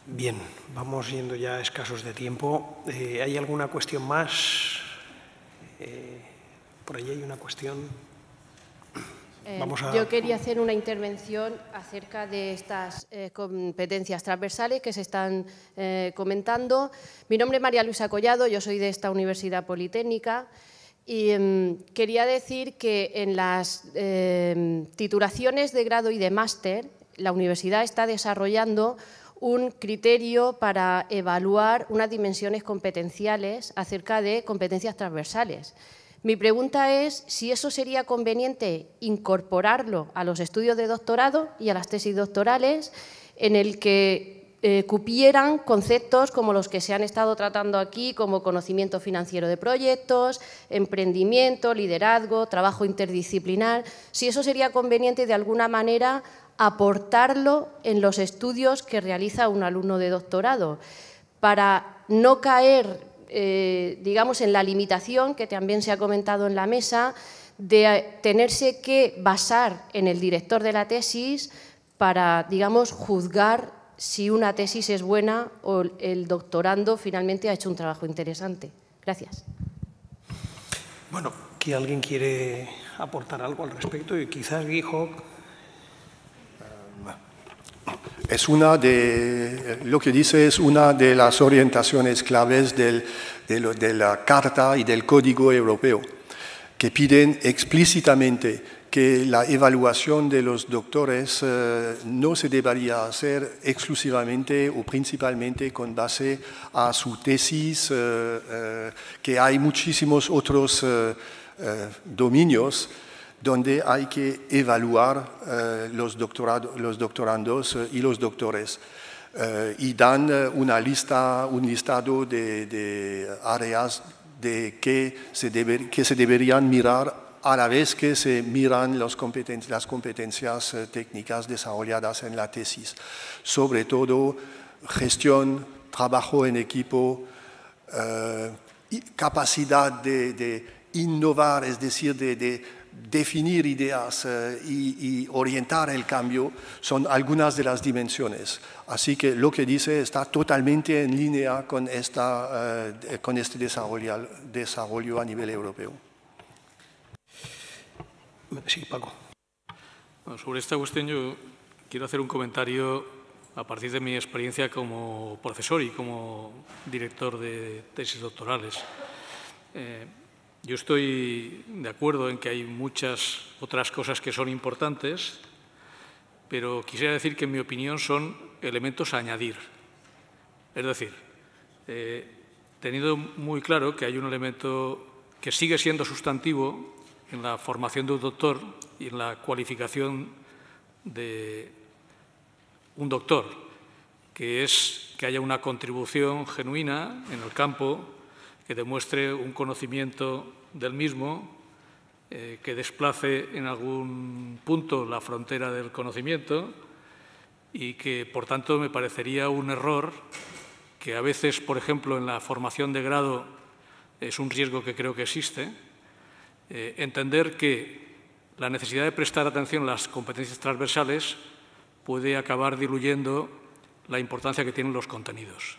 S1: Bien, vamos yendo ya escasos de tiempo. ¿Hay alguna cuestión más? Por allí hay una cuestión.
S9: Yo quería hacer una intervención acerca de estas competencias transversales que se están comentando. Mi nombre es María Luisa Collado, yo soy de esta Universidad Politécnica y quería decir que en las titulaciones de grado y de máster la universidad está desarrollando un criterio para evaluar unas dimensiones competenciales acerca de competencias transversales. Mi pregunta es si eso sería conveniente incorporarlo a los estudios de doctorado y a las tesis doctorales en el que cupieran conceptos como los que se han estado tratando aquí, como conocimiento financiero de proyectos, emprendimiento, liderazgo, trabajo interdisciplinar, si eso sería conveniente de alguna manera aportarlo en los estudios que realiza un alumno de doctorado, para no caer, digamos, en la limitación que también se ha comentado en la mesa, de tenerse que basar en el director de la tesis para, digamos, juzgar si una tesis es buena o el doctorando finalmente ha hecho un trabajo interesante. Gracias.
S1: Bueno, ¿que alguien quiere aportar algo al respecto? Y quizás Guy Hawk.
S8: Lo que dice es una de las orientaciones claves de la Carta y del Código Europeo, que piden explícitamente que la evaluación de los doctores no se debería hacer exclusivamente o principalmente con base a su tesis, que hay muchísimos otros dominios donde hay que evaluar los doctorandos y los doctores. Y dan un listado de áreas que se deberían mirar a la vez que se miran las competencias técnicas desarrolladas en la tesis. Sobre todo gestión, trabajo en equipo, capacidad de innovar, es decir, de definir ideas y orientar el cambio son algunas de las dimensiones. Así que lo que dice está totalmente en línea con este desarrollo a nivel europeo.
S1: Sí, Paco.
S2: Bueno, sobre esta cuestión yo quiero hacer un comentario a partir de mi experiencia como profesor y como director de tesis doctorales. Yo estoy de acuerdo en que hay muchas otras cosas que son importantes, pero quisiera decir que en mi opinión son elementos a añadir. Es decir, teniendo muy claro que hay un elemento que sigue siendo sustantivo en la formación de un doctor y en la cualificación de un doctor, que es que haya una contribución genuina en el campo, que demuestre un conocimiento del mismo, que desplace en algún punto la frontera del conocimiento y que, por tanto, me parecería un error que a veces, por ejemplo, en la formación de grado es un riesgo que creo que existe, entender que la necesidad de prestar atención a las competencias transversales puede acabar diluyendo la importancia que tienen los contenidos.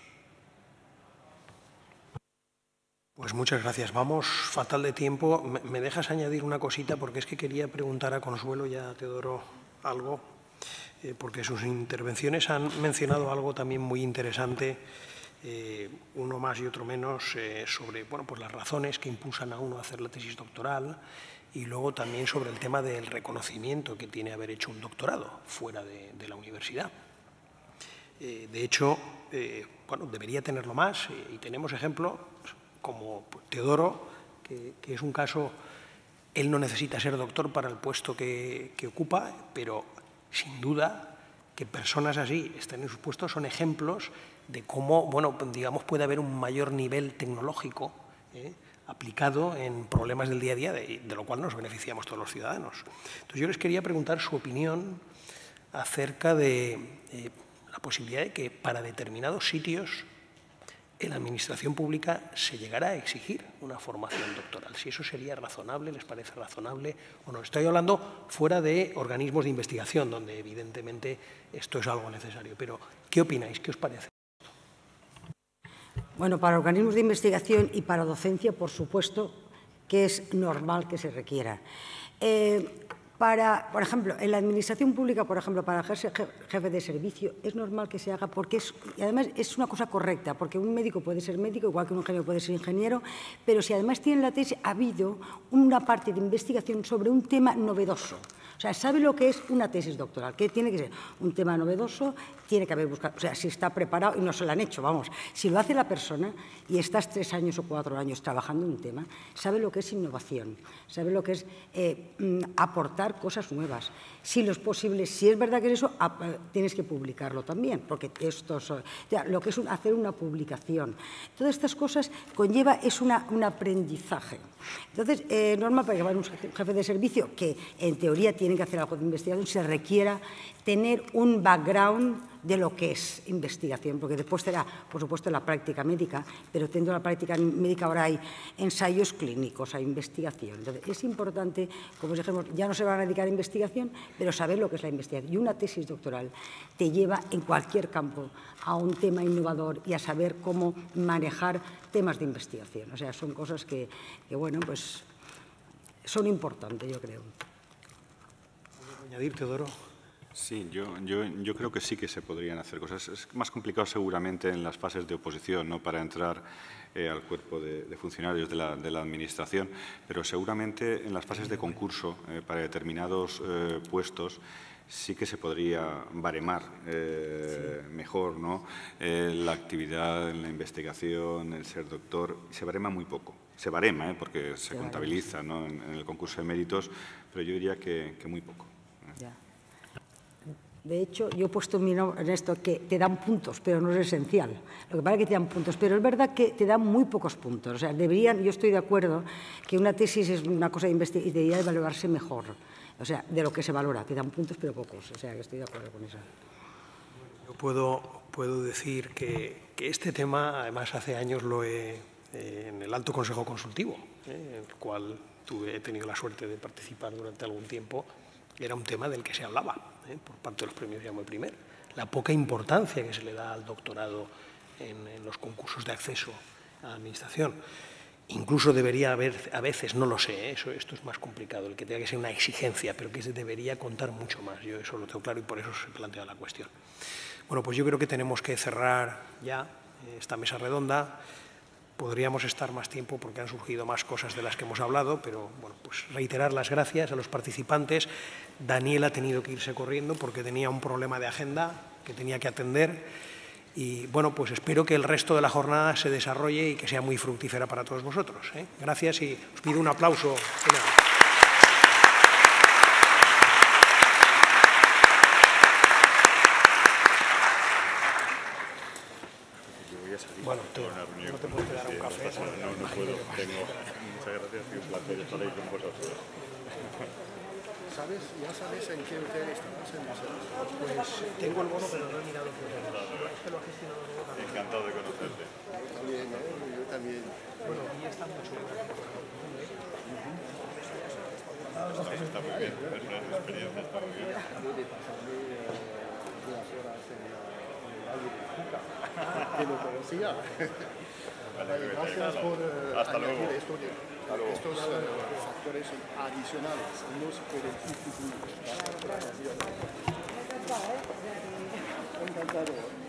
S1: Pues muchas gracias. Vamos fatal de tiempo. ¿Me dejas añadir una cosita? Porque es que quería preguntar a Consuelo y a Teodoro algo, porque sus intervenciones han mencionado algo también muy interesante, uno más y otro menos, sobre pues las razones que impulsan a uno a hacer la tesis doctoral y luego también sobre el tema del reconocimiento que tiene haber hecho un doctorado fuera de la universidad. De hecho, debería tenerlo más y tenemos ejemplos como Teodoro, que es un caso, él no necesita ser doctor para el puesto que ocupa, pero sin duda que personas así estén en sus puestos son ejemplos de cómo, digamos, puede haber un mayor nivel tecnológico aplicado en problemas del día a día, de lo cual nos beneficiamos todos los ciudadanos. Entonces yo les quería preguntar su opinión acerca de la posibilidad de que para determinados sitios en la administración pública se llegará a exigir una formación doctoral. Si eso sería razonable, ¿les parece razonable o no? Estoy hablando fuera de organismos de investigación, donde evidentemente esto es algo necesario. Pero, ¿qué opináis? ¿Qué os parece?
S4: Bueno, para organismos de investigación y para docencia, por supuesto, que es normal que se requiera. Por ejemplo, en la administración pública, por ejemplo, para jefe de servicio, es normal que se haga porque y además es una cosa correcta, porque un médico puede ser médico, igual que un ingeniero puede ser ingeniero, pero si además tiene la tesis, ha habido una parte de investigación sobre un tema novedoso. O sea, sabe lo que es una tesis doctoral, que tiene que ser un tema novedoso, tiene que haber buscado, o sea, si está preparado y no se lo han hecho, vamos, si lo hace la persona y estás 3 años o 4 años trabajando en un tema, sabe lo que es innovación, sabe lo que es aportar cosas nuevas. Si lo es posible, si es verdad que es eso, tienes que publicarlo también, porque esto lo que es hacer una publicación. Todas estas cosas conlleva, es un aprendizaje. Entonces, normal para llevar un jefe de servicio que en teoría tiene que hacer algo de investigación, se requiera tener un background de lo que es investigación, porque después será, por supuesto, la práctica médica, pero dentro de la práctica médica ahora hay ensayos clínicos, hay investigación. Entonces, es importante, como os dijimos, ya no se van a dedicar a investigación, pero saber lo que es la investigación. Y una tesis doctoral te lleva en cualquier campo a un tema innovador y a saber cómo manejar temas de investigación. O sea, son cosas que bueno, pues son importantes, yo creo.
S1: ¿Añadir, Teodoro?
S5: Sí, yo creo que sí que se podrían hacer cosas. Es más complicado seguramente en las fases de oposición, ¿no?, para entrar al cuerpo de funcionarios de la Administración, pero seguramente en las fases de concurso para determinados puestos sí que se podría baremar mejor, ¿no?, la actividad en la investigación, el ser doctor. Se barema muy poco. Se barema, porque se contabiliza, ¿no?, en el concurso de méritos, pero yo diría que muy poco.
S4: Ya. De hecho, yo he puesto mi nombre en esto, que te dan puntos, pero no es esencial. Lo que pasa es que te dan puntos, pero es verdad que te dan muy pocos puntos. O sea, yo estoy de acuerdo que una tesis es una cosa de investigación y debería valorarse mejor. O sea, de lo que se valora, te dan puntos, pero pocos. O sea, que estoy de acuerdo con eso.
S1: Yo puedo decir que este tema, además, hace años lo he en el Alto Consejo Consultivo, el cual he tenido la suerte de participar durante algún tiempo, era un tema del que se hablaba por parte de los premios Jaume I. La poca importancia que se le da al doctorado en los concursos de acceso a la administración. Incluso debería haber, a veces, no lo sé, esto es más complicado, el que tenga que ser una exigencia, pero que se debería contar mucho más. Yo eso lo tengo claro y por eso se plantea la cuestión. Bueno, pues yo creo que tenemos que cerrar ya esta mesa redonda. Podríamos estar más tiempo porque han surgido más cosas de las que hemos hablado, pero bueno, pues reiterar las gracias a los participantes. Daniel ha tenido que irse corriendo porque tenía un problema de agenda que tenía que atender. Y bueno, pues espero que el resto de la jornada se desarrolle y que sea muy fructífera para todos vosotros. Gracias y os pido un aplauso final. Bueno, no te puedes quedar a un café.
S5: No puedo, tengo. Muchas gracias y un placer estar ahí con vosotros.
S8: ¿Ya sabes en qué hotel estamos?
S1: Pues tengo el bono, pero no he mirado qué hotel. Es que lo he gestionado luego también.
S5: Encantado de conocerte.
S8: Yo también.
S1: Bueno, aquí está mucho.
S5: Está muy bien, es una experiencia, está muy bien.
S8: De pasarme unas horas en el Valle de Juca, que lo conocía. Gracias por añadir estos factores adicionales. No se pueden sustituir. Encantado.